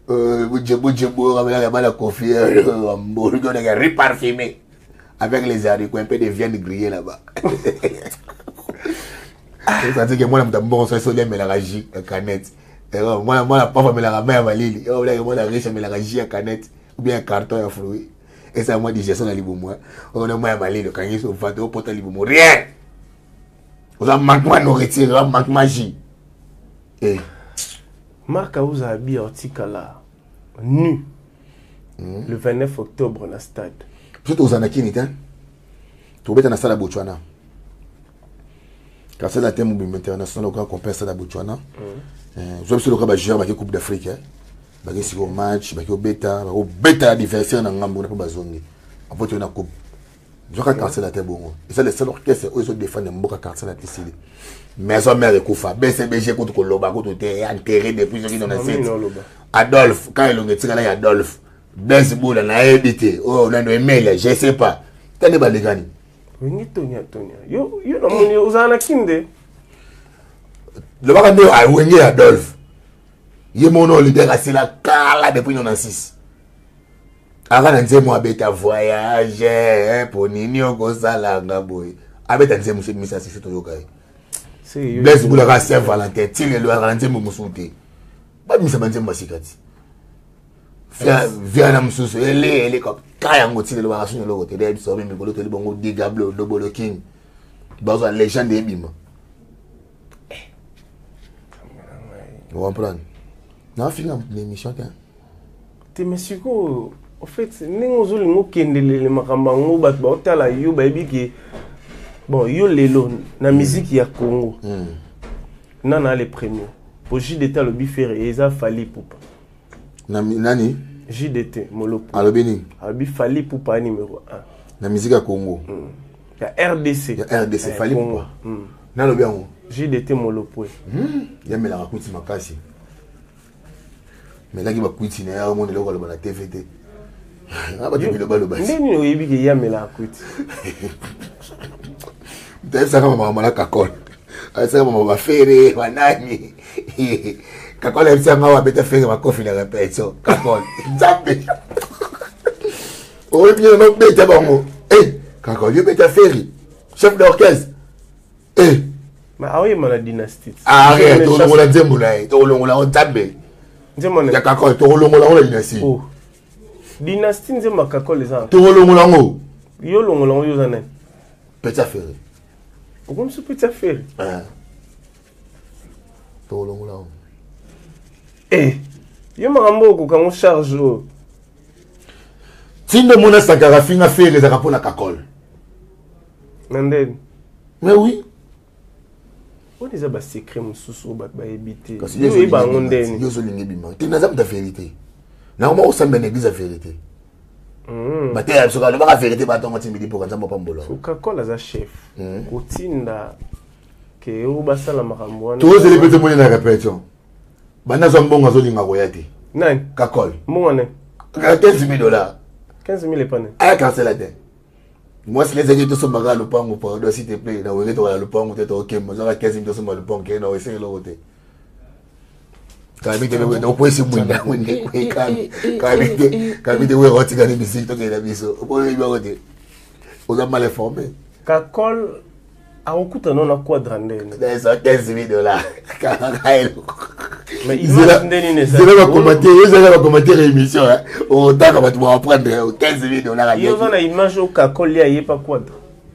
Bujebo ramela bala confier hamburger de riz parfumé avec les haricots un peu de viande grillée là-bas. Ça dit que moi je bon ça c'est mais la ragie la canette. Moi la papa me la ramène à Malili. Moi la riche me la ragie à canette ou bien un carton à fruits. Et ça moi digestion à libo moi. On a moi à Malili quand ils sont fatés au pote libo moi rien. On a manquement nourriture, on a manquement magie. Eh Marc Aouza habillé Ortikala nu le 29 octobre na stade. Peut-être aux Anakini hein. Tu vas dans la salle à Botswana. Car c'est la thème international au compère à Botswana. Je suis le cas joueur avec Coupe d'Afrique. Bagé sur match, bagé au bêta adversaire dans ngambo na pas bazongi. En fait on a coupe. Je crois que c'est la thème bongo. Et c'est le seul orchestre où ils défendent mboka car la ici. Maison mère de Koufa, BCBG contre Koloba contre t'es enterré depuis ce qui dans la scène. Adolphe, quand il a dit là Adolphe, Bensboul a évité. Oh, on a un mail, je sais pas. T'as des balégani. Oui, Tonya. Yo, non, mon yo, Zana Kinde. Le bagage a Wengi Adolphe. Yé mon nom, leader, c'est la cala depuis 96. Avant de moi, bêta voyage, pour Nino Gosala, Gaboy. Avec un monsieur, monsieur, c'est tout le Blaise Boulera Saint-Valentin, Tile le Valentin Moussoute. Pas de Missamantin Massikati. Viens Moussou, elle est comme Kayango Tile le Varation de l'autre, elle est absorbée, mais pour l'autre, le bon Digablo, Double King. Dans une légende des bimes. Vous comprenez? Non, film l'émission. Tu me suis quoi? En fait, nous avons les Makambango, Batbota, you baby. Bon, yo lelo na musique ya Congo. Nana les premiers. Pour JDT le biféré, eza fali poupa. Nani? JDT Molopo. Alobini. Abi fali poupa numéro 1. Na musique ya Congo. Ya RDC. Ya RDC fali poupa. Nalo bien. JDT Molopo. Ya mela rakuti makasi. Mais là qui va kuiti na ya monde lokolo na TVT. Ah ba tu le balo basi. Ndeni no yebi ke ya mela kuiti. Ça comme maman la Kakol. Ça maman va faire wanani. Kakol elle s'en va bête faire ma coffee la répétition. Kakol. Zambe. Oh bien non bête bon. Eh, Kakol, you bête faire. Chef d'orchestre. Eh. Mais ah oui, la dynastie. Ah, rien, to longo la Nzembula, to longo la Nzambe. Nzemona. Ya Kakol, to longo la dynastie. Oh. Dynastie Nzemba Kakol les gens. To longo la ngo. Yo longo la yo zanen. Petit affaire. Pourquoi me petit affaire? To longo la. Eh. Yo makambo ko kan charge. Tindo mona Sankara finga faire les rapports la Kakol. Nanden. Mais oui. On est à secret mususu ba éviter. Yo ba ngondeni. Yo so lingi bima. Tu n'as pas de vérité. Normalement on s'en église la vérité. Bate ya soka, le ba vérité ba tonga timidi pour kanza mopa mbolo. Coca-Cola za chef. Kotinda ke ubasa la makambo. Tous les petits moyens de répétition. Bana zo mbonga zo linga koyati. Nani? Kakol. Mbonga ne? $15,000. 15,000 epane. Ah, cancel la tête. Moi, si les amis sont magas le pang ou pas, s'il te plaît, dans le pang ou t'es ok, moi, j'aurais 15,000 sont le pang, qui est dans le côté. Quand il était au point, c'est moins quand il était où est-ce qu'il y a des musiques, donc il a mis ça. Au point, il va dire. On a mal informé. Kakol, à au coup, t'en as quoi de rendre? $15,000. Mais il m'a donné ça. Je vais commenter l'émission. On t'a comme tu vas prendre $15,000. Il y a une image au Kakol, il n'y a pas quoi.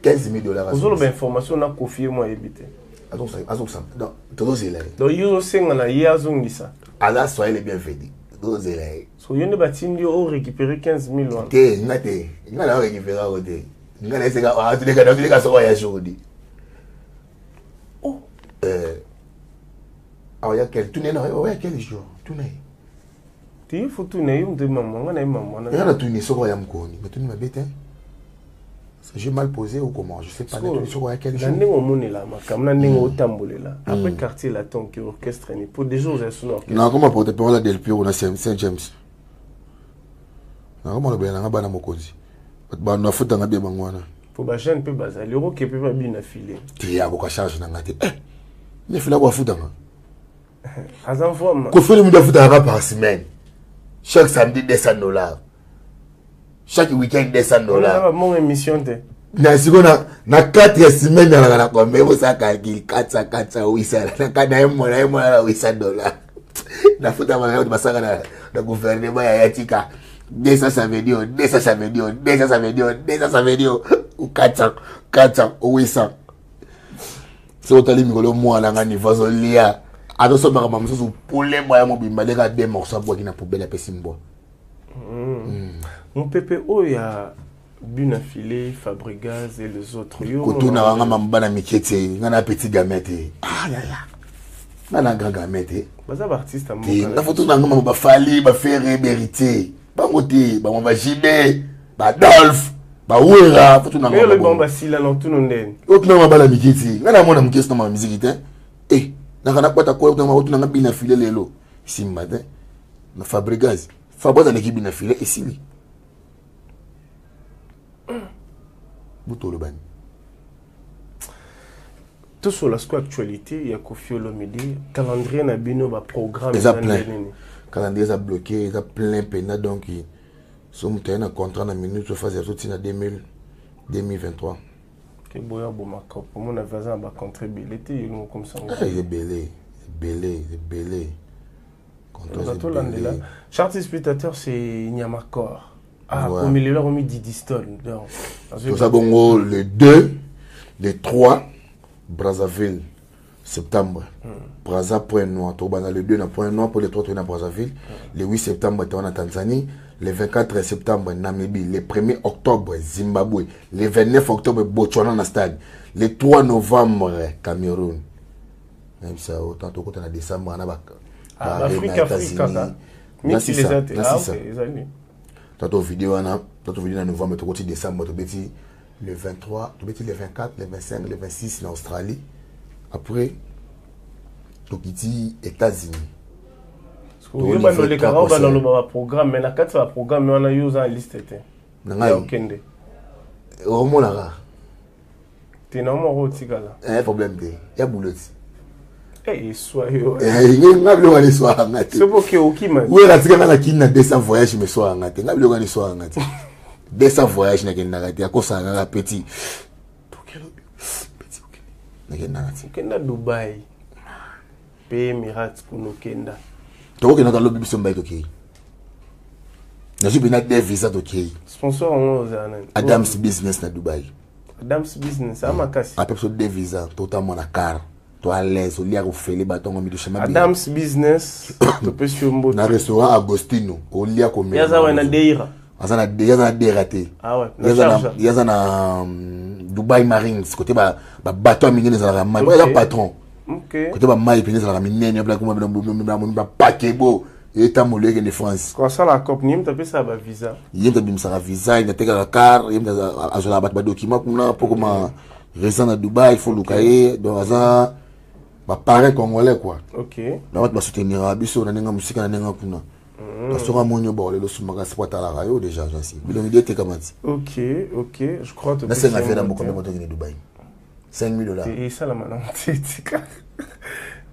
$15,000. Vous avez l'information, on a confié moi éviter. Donc, il y a aussi un ça. Allah soit les bienvenus. Donc, il est. So, il y a des bâtiments qui ont récupéré 15,000. Il y a récupéré. Il y a des gens qui ont oh. Alors, il y a quel tourné, il y a quel jour tourné. Tu faut tourner, il y a maman, il y a tourné, ça va y avoir mais tourné ma bête. J'ai mal posé ou comment, je sais pas. Il y a quel jour. Après quartier latin qui orchestre pour des jours non, comment pour te parler la Del Pio, on a Saint James. Non, comment on a bien un ban à Mokozi. On a fait un bien mangwana. Pour les jeunes, l'euro qui peut pas bien affiler. Tu y a beaucoup de charges dans la tête. Il faut l'avoir foutu. À un fois, qu'on fait le monde par semaine. Chaque samedi, $200. Chaque week-end, $200. Mon émission, na sikona na 4 semaines na kwa mbebo saka ki 400 800 na kana yemo $800 na futa mwana yote basaka na gouvernement ya yatika desa ça veut dire ou 400 800 so tali mikolo mwana ngani vazo lia ado so baka mamuso pole moya mobimba leka de morceau boki na poubelle pesimbo mon pépé oya Buna Filé, Fabregas et les autres. Koto na wanga mambana mikete, ngana petit gamete. Ah ya ya. Ngana grand gamete. Baza artiste à moi. Na photo na ngama ba fali, ba faire mériter. Ba ngoti, ba mamba jibe, ba Dolph, ba wera, photo na ngama. Mais le bomba sila non tout non den. Oto na mambana mikete. Ngana mona mkese na musique te. Eh, na kana kwata ko na oto na Buna Filé lelo. Simba te. Na Fabregas. Fabregas na Buna Filé ici. Tout sur la actualité, il y a Kofi Olomide, calendrier na bino ba programme. Ils ont plein. Calendrier a bloqué, ils ont plein peine donc ils sont un contrat na minute sur phase tout na 2023. Que boya bomaka pour mon voisin ba contribuer comme ça. Il est belé. Contrat là. Charte spectateur c'est Nyamakor. Ah, ouais. Comme il est là, on met Didiston. Tout ça, bon, le 2, le 3, Brazzaville, septembre. Brazza, Point Noir. Le 2, na Point Noir, pour le 3, tu es à Brazzaville. Le 8 septembre, tu es en Tanzanie. Le 24 septembre, Namibie. Le 1er octobre, Zimbabwe. Le 29 octobre, Botswana, na stade. Le 3 novembre, Cameroun. Même ça, autant que tu es en décembre, on a Afrique, même si les autres, Tato vidéo en novembre, tu décembre, tu bêtis le 23, tu bêtis le 24, le 25, le 26 en Australie. Après, tu quittes États-Unis. Il y a un programme, mais la carte de programme, on a usé en liste. Il y a aucun de. Au moins là. Tu es normalement au Tigala. Il y a un problème. Il y a boulot. Eh, soit. Il y a un soir. C'est pour que qui m'a. Oui, la tigana na kina 200 voyages mais soir ngate. Ngabilo ngani soir ngate. 200 voyages na kina ngate. Akosa ngaka petit. Petit ok. Na kina ngate. Kenda Dubai. Pays Emirates pour nous kenda. Toko kena talo biso mbaito ki. Na jibi na de visa to ki. Sponsor on ozana. Adams Business na Dubai. Adams Business amakasi. A personne de visa totalement na car. À l'aise, au lieu de faire les bâtons, Adams Business, tu peux sur un na restaurant Agostino, au lieu de Yaza wana deira. Yaza dératé. Ah ouais. Yaza na Dubai Marines, côté ba bateau minier dans la main. Ouais, patron. OK. Côté ba maille pini dans la mine, il y a plein comme ba paquet beau. Et ta moulé de France. Quand ça la COP, n'y a ça ba visa. Il y a un visa, il y a un car, il y a un document pour comment résident à Dubaï, il faut le cahier, donc ça va pareil congolais quoi. Ok. Donc on va soutenir Abisso, on a une musique, on a une kuna. Parce que mon yo le sumaga sport à la radio déjà j'en sais. Il dit comment. Ok, je crois que c'est une affaire dans combien de Dubaï. $5,000. Et ça la maintenant.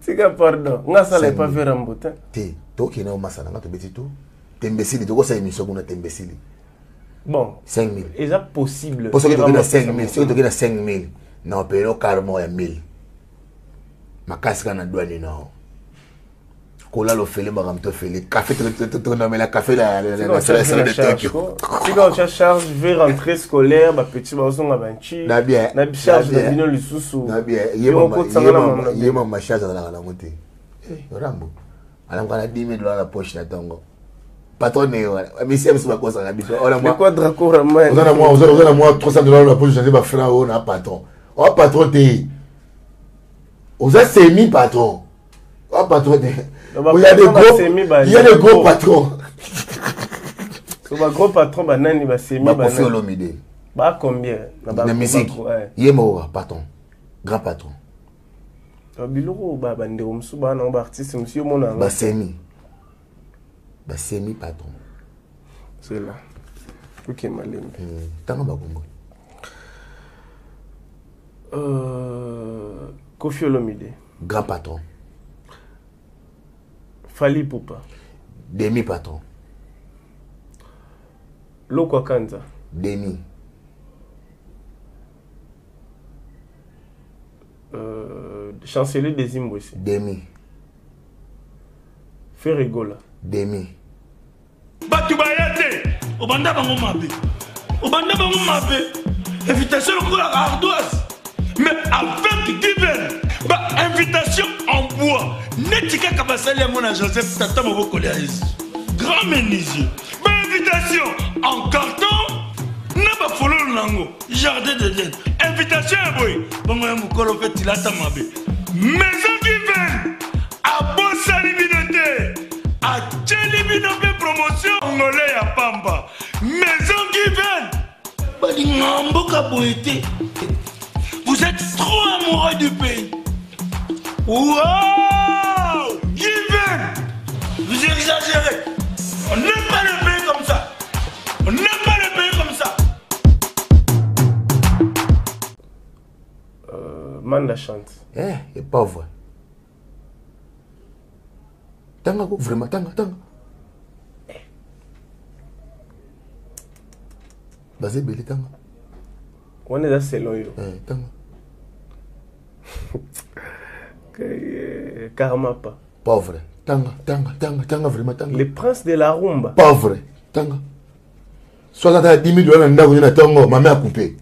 Tika pardon. Nga ça n'est pas faire un bout. Té, toi qui est au masana, tu bêtis tout. Tembesili, tu vois ça émission qu'on a tembesili. Bon. 5,000. Est ça possible? Pour ceux qui ont 5,000, ceux qui ont 5,000, non payé carrément 1,000. Ma casque en douane non. Kola lo fele bagam to fele café to na la café la salle de Tokyo. Si quand tu charge vers rentrée scolaire ba petit ba son abanchi. Na bien. Na charge de bino lisusu. Na bien. Yema ma charge na la monter. Rambo. Ala ngana $10,000 la poche na tongo. Patron ne yo. Mais c'est pas quoi ça na biso. Mais quoi draco rama. On a moi $300 la poche, je ba frère on a patron. Oh patron té. On a semi patron. Oh patron té. Il y a des gros patrons. So ba gros patron ba nani ba semi ba. Ba Koffi Olomide. Ba combien? Na musique. Yemo patron. Grand patron. Biloko ba bandero musu ba na ba artiste monsieur mona. Ba semi. Ba semi patron. C'est là. OK Malembe. Tanga ba Congo. Koffi Olomide. Grand patron. Fali Poupa. Demi patron. Lokwa Kanza. Demi. Chancelier des Zimbabwe. Demi. Ferregola. Demi. Batu bayate. Obanda bango mabe. Obanda bango mabe. Invitation au la ardoise. Mais avec divin. Bah, invitation en bois. Netika Kabasali à mon Joseph Tata Moboko grand menuisier. Bah, invitation en carton. Naba follow nango. Jardin de Dieu. Invitation à boy. Bon, moi, mon colo fait il a ta mabe. Maison divine. À Bossa Libinoté. À Tchelibinoté promotion. Congolais à Pamba. Maison divine. Bah, l'ingambo kaboete. Vous êtes trop amoureux du pays. Wow! Given! Vous exagérez. On n'aime pas le pays comme ça. On n'aime pas le pays comme ça. Manda chante. Il est pauvre. Tanga, vraiment, tanga. Basé belé tanga. On est dans ce loyo. Tanga. Karamapa. Pauvre. Tanga, vraiment tanga. Les princes de la rumba. Pauvre. Tanga. Soit à $10,000 n'a pas eu tango, ma mère a coupé.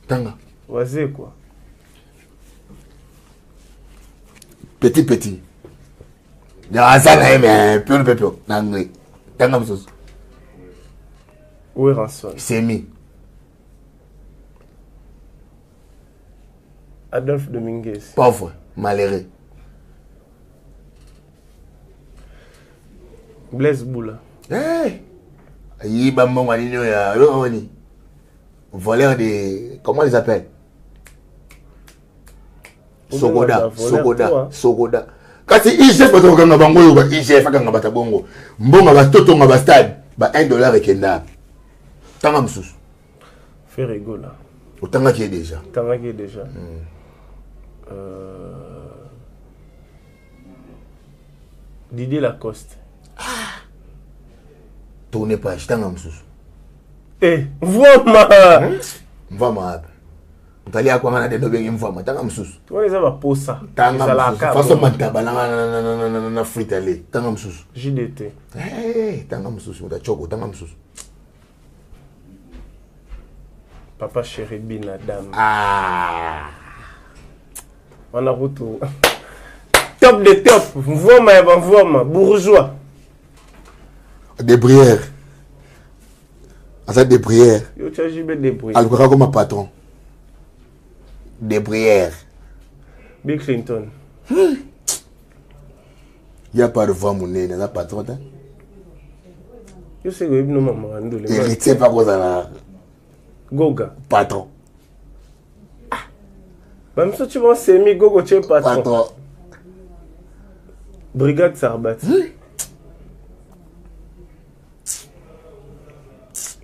Tanga. Oisé quoi. Petit. Yazana mais peu. Nangri. Tanga msos. Où est Ranson? Semi. Adolphe Dominguez. Pauvre, malheureux. Blaise Boula. Voleur de... Comment ils appellent? Sogoda. Quand c'est IGF, IGF, Mbonga va toto va stade, $1 et kenda. Tanga msous. Ferregola. Tanga qui est déjà. Didier Lacoste. Tournez pas, je t'en msous. Vraiment. Mtali ya kwa de dobe ngimfama tanga msusu. Toi les ava posa. Tanga msusu. Façon mantaba na fritale. Tanga msusu. JDT. Tanga msusu mtachoko tanga msusu. Papa chéri Binadam. On a retour. Top de top. Voima, bourgeois. Des prières. Des prières. Yo tu as jibé des prières. Algora comme patron. Des prières. Bill Clinton. Il n'y a pas de voix mon nez, il n'y a pas de patron. Je sais que nous maman ndole. Il ne sait pas quoi ça. Goga. Patron. Même si tu vas s'aimer Gogo tu es patron. Patron. Brigade Sarbat.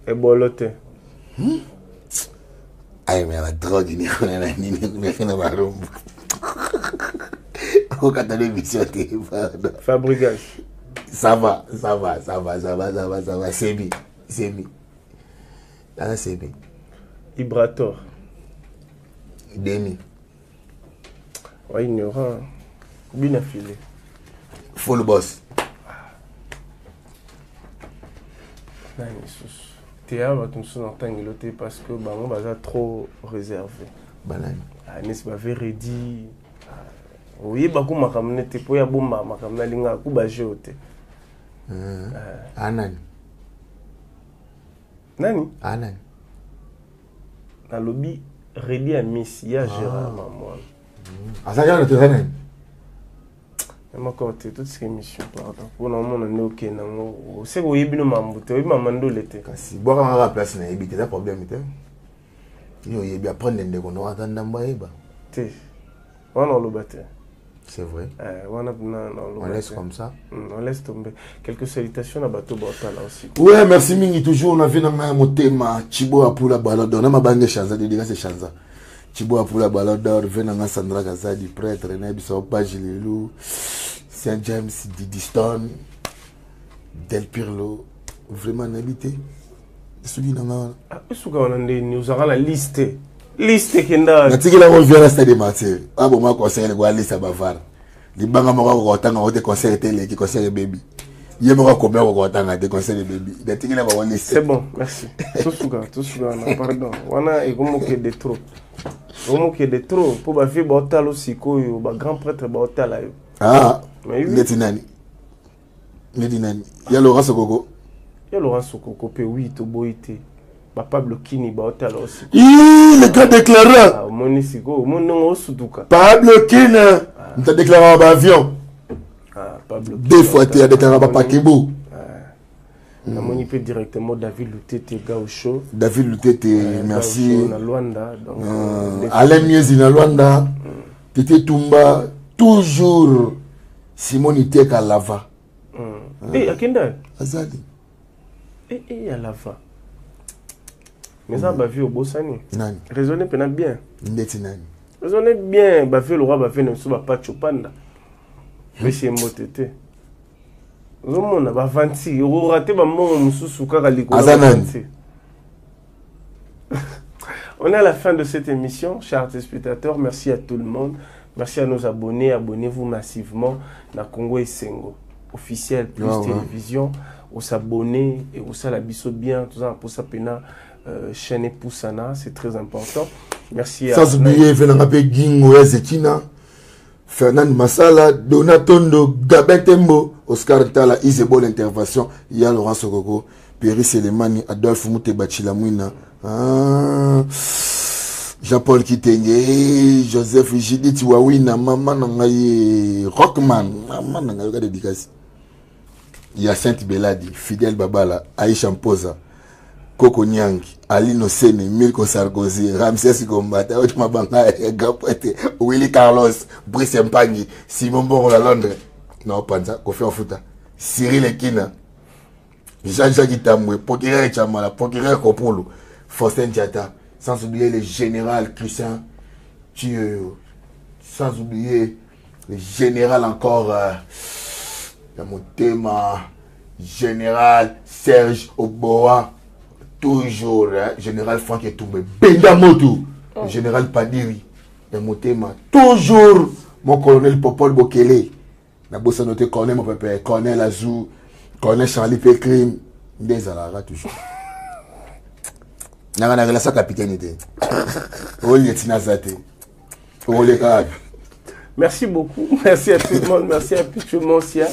Et bolote. Aïe, mais la drogue, il n'y a rien à faire. Au l'émission, Fabricage. ça va. C'est bien. Là, c'est bien. Ibrator. Demi. Ouais, ignorant. Bien affilé. Full boss. Théa va tout ça entendre parce que on va trop réservé. Banane. N'est-ce pas ready. Oui, beaucoup ma camionne te pour ya bomba ma camionne linga ku ba jeote. Anani. Nani? Anani. Na lobby ready à Miss ya Gérard maman. Asaka le terrain. Ma côté toute cette émission pardon. Pour le moment on est OK na ngo. C'est ko yibino mambuto, yi mamando lete. Kasi boka ma place na yibite ça problème te. Yo yebi apprendre ndeko no atanda mbaeba. Te. On le battre. C'est vrai. On laisse comme ça. On laisse tomber. Quelques salutations à Bateau Borta là aussi. Ouais, merci Mingi. Toujours, on a vu dans mon thème Chibo Apula Ballon d'Or. On a ma bande Chanza, dédicace c'est Chanza. Chibo Apula Ballon d'Or, venant Sandra Gazadi, prêtre, René Bissau, Pagililou, Saint James, Didi Stone, Del Pirlo. Vraiment, n'habité. Est-ce qu'on a nous aura la liste. Liste kenda. Natiki la revient à stade matin. Ah bon moi conseil le gars liste bavar. Li banga mo ko tanga o te conseil télé qui conseil baby. Yé mo ko bien ko tanga te conseil baby. Natiki la ba liste. C'est bon, merci. Tout souga, pardon. Wana e comme que de trop. Comme que de trop pour ba fi ba hotel aussi ko yo ba grand prêtre ba hotel yo. Ah. Mais oui. Letinani. Ya Laurent Sokoko. Ya Laurent Sokoko pe oui to boité. Pablo Kini ba hotel aussi. Le cas déclaré. Ah, monisiko, mon suduka. Pablo Kini, on t'a déclaré en avion. Ah, Pablo. Deux fois tu as déclaré en Pakibo. Ah. On peut directement David Lutete Gaucho. David Lutete, merci. Na Luanda, donc Alain Miezi na Luanda. Tete Tumba, toujours Simon Iteka Lava. Eh, Akenda. Azali. Eh, Lava. Mais ça va vivre au Bossani. Nani. Raisonnez bien. Ndeti nani. Raisonnez bien. Va faire le roi, va faire ne soit pas chopanda. Mais c'est motete. On va vanti. On va rater maman mususu kakaliko. On est à la fin de cette émission, chers téléspectateurs. Merci à tout le monde. Merci à nos abonnés. Abonnez-vous massivement na Congo et Sengo. Officiel plus télévision. On s'abonner et on s'alabisso bien. Tout ça pour ça pena. Chaîne Poussana, c'est très important. Merci à... Sans oublier Venangape Gingo Zekina, Fernand Massala, Donatondo, Gabin Tembo, Oscar Tala, Isebo l'intervention, Yann Laurent Sokoko, Péry Selemani, Adolphe Mouté Bachilamouina, Jean-Paul Kitenge, Joseph Judith Wawina, Maman Nangaye, Rockman, Maman Nangaye, dédicace. Il y a Sainte Beladi, Fidèle Babala, Aïcha Mpoza, Coco Nyangi, Alino Sene, Milko Sarkozy, Ramsès Gombata, Otmabanga, Gapoete, Willy Carlos, Brice Mpangi, Simon Boro à Londres, non, Panza, Kofi Ofuta, Cyril Ekina, Jean-Jacques Itamwe, procureur Chamala, procureur Kopolo, Faustin Diata, sans oublier le général Christian Thieu, sans oublier le général encore, mon thème, général Serge Oboa, toujours, général Franck Etoumbe, Bendamoto, général Padiri, mon thème, toujours, mon colonel Popol Bokele, la bosse noté colonel mon papa, colonel Azou, colonel Charlie Pécrim, des alara toujours. N'a rien à sa capitaine. Oh, lieutenant Zate. Oh, les gars. Merci beaucoup. Merci à tout le monde. Merci à Pichou Monsia.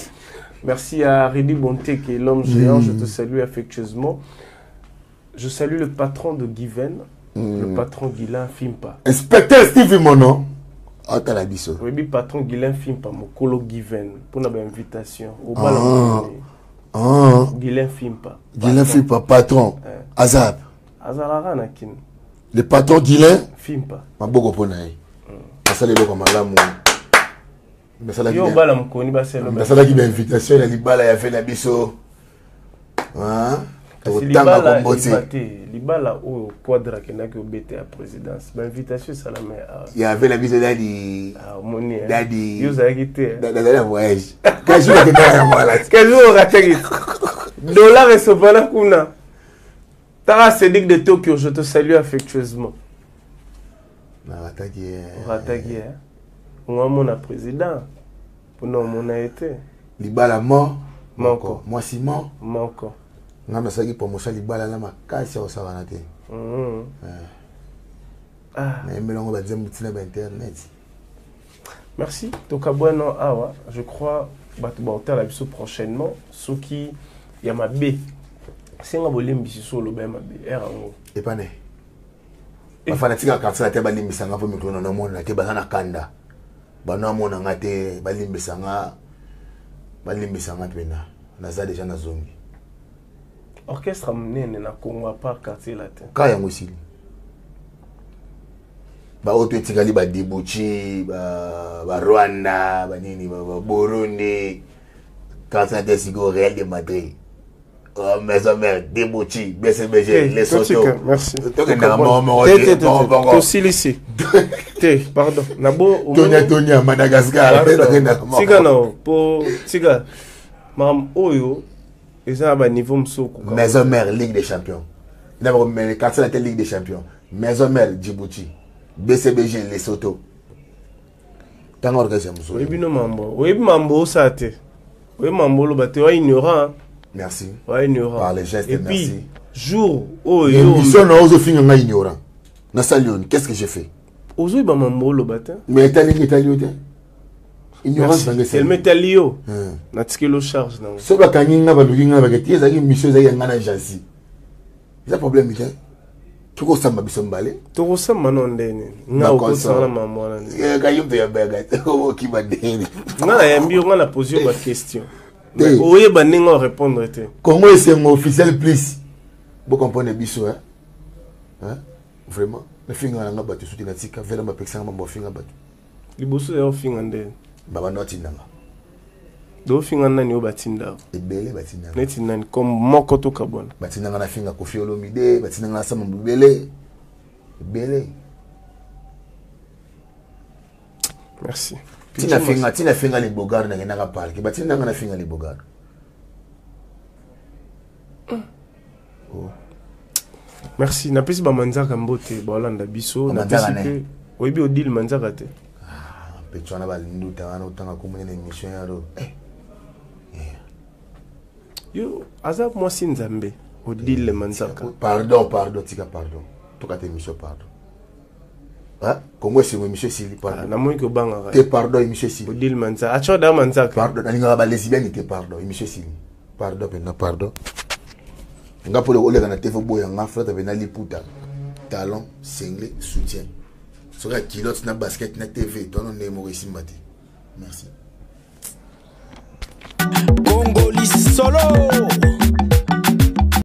Merci à Redi Bonté qui est l'homme géant. Je te salue affectueusement. Je salue le patron de Given, le patron Guilain Fimpa. Inspecteur Steve Mono. Ata la biso. Oui, patron Guilain Fimpa, Mokolo Given, pour notre invitation. Au bal Guilain Fimpa. Guilain Fimpa, patron. Azab. Azalara Nakin. Le patron Guilain Fimpa. Ma boko ponaï. Ça les locaux malamu. Mais ça la Yo bala mkoni ba c'est le. Mais ça la qui invitation la libala ya fait la biso. Hein? Libala au quadra qui n'a que bête à présidence. L'invitation ça la met. Il y avait la biso d'Adi. Daddy. Yo ça quitté. Dans voyage. Quel jour que t'as moi là? Quel jour raté? Dollar et Sopana Kuna. Tara Sédic de Tokyo, je te salue affectueusement. Rattaqué. On a mon président. Pour nous, on a été. Libala mort. Manko. Moi, si mort. Manko. On a fait pour moi, Libala là, ma casse au savanate. Merci. Donc, bueno, awa, je crois, que la biso prochainement. Ce qui, il y a ma B. C'est un volume qui sur le BMB. Et pas né. Ma fanatique a cassé la tête, balimbi sanga pour micro non monde, la tête bazana kanda. Bana mon ngate, balimbi sanga pena. Naza déjà na zongi. Orchestre amené na Congo par quartier latin. Kaya ngosili. Ba oto tikali ba Djibouti, ba Rwanda, ba nini, ba Burundi. Quartier de Sigo Real de Madrid. Oh, maison mère, Djibouti, BCBG, les Soto. Merci. Ici. Pardon. Nabo. Tonia, Madagascar. Tiga non, pour Tiga. Mam Oyo, ils ont un niveau msoko. Maison mère, Ligue des Champions. D'abord, mais quand c'est la Ligue des Champions. Maison mère, Djibouti. BCBG, les Soto. Tant organisé msoko. Oui, non, mambo. Oui, mambo, ça te. Oui, mambo, le bateau ignorant. Merci. Ouais, ignorant. Par les gestes, et merci. Puis, jour, oh, mission n'a pas fini en ignorant. Na salion, qu'est-ce que j'ai fait? Ozo iba mambo le batin. Mais Italien. Ignorance dans le ciel. Elle met Alio. Na tikelo charge na. So ba kaninga ba lukinga ba keti ezaki mission za yanga na jansi. C'est un problème bien. Tu ko samba bisombale. Tu ko samba non ndene. Na ko sala mambo na. Ka yumbe ya bega. O ki ba deni. Na yambi on a posé ma question. Oui, ben on répondre. Comment c'est un officiel plus? Vous comprenez biso hein? Vraiment. Le finger na ngaba tu soutenir tika vela ma pexanga ma finger batu. Liboso ya finger ndé. Baba notinga. Do finger nani o batinda. Ebele batinda. Neti nani comme moko to kabona. Batinda na finger Koffi Olomide, batinda na sama mbele. Ebele. Merci. Tina finga les bogards na ngena parle ki batina ngana finga les bogards. Oh. Merci. Na pesi ba manzaka mbote ba Holanda biso na pesi que oyebi odile manzaka te. Ah, petona ba nduta wana utanga kumene mission yaro. Yo, azab moi si nzambe odile manzaka. Pardon, tika pardon. Toka te mission pardon. Ah, comment c'est monsieur Sili pardon. Na moi ko banga. Te pardon monsieur Sili. Odile manzaka. Acho da manzaka. Pardon, na ninga ba lesbienne te pardon monsieur Sili. Pardon pena pardon. Nga pole ole kana te fo boya nga frère pena liputa. Talon, single, soutien. Soka kilote na basket na TV, ton nom est Maurice Mati. Merci. Congolais solo.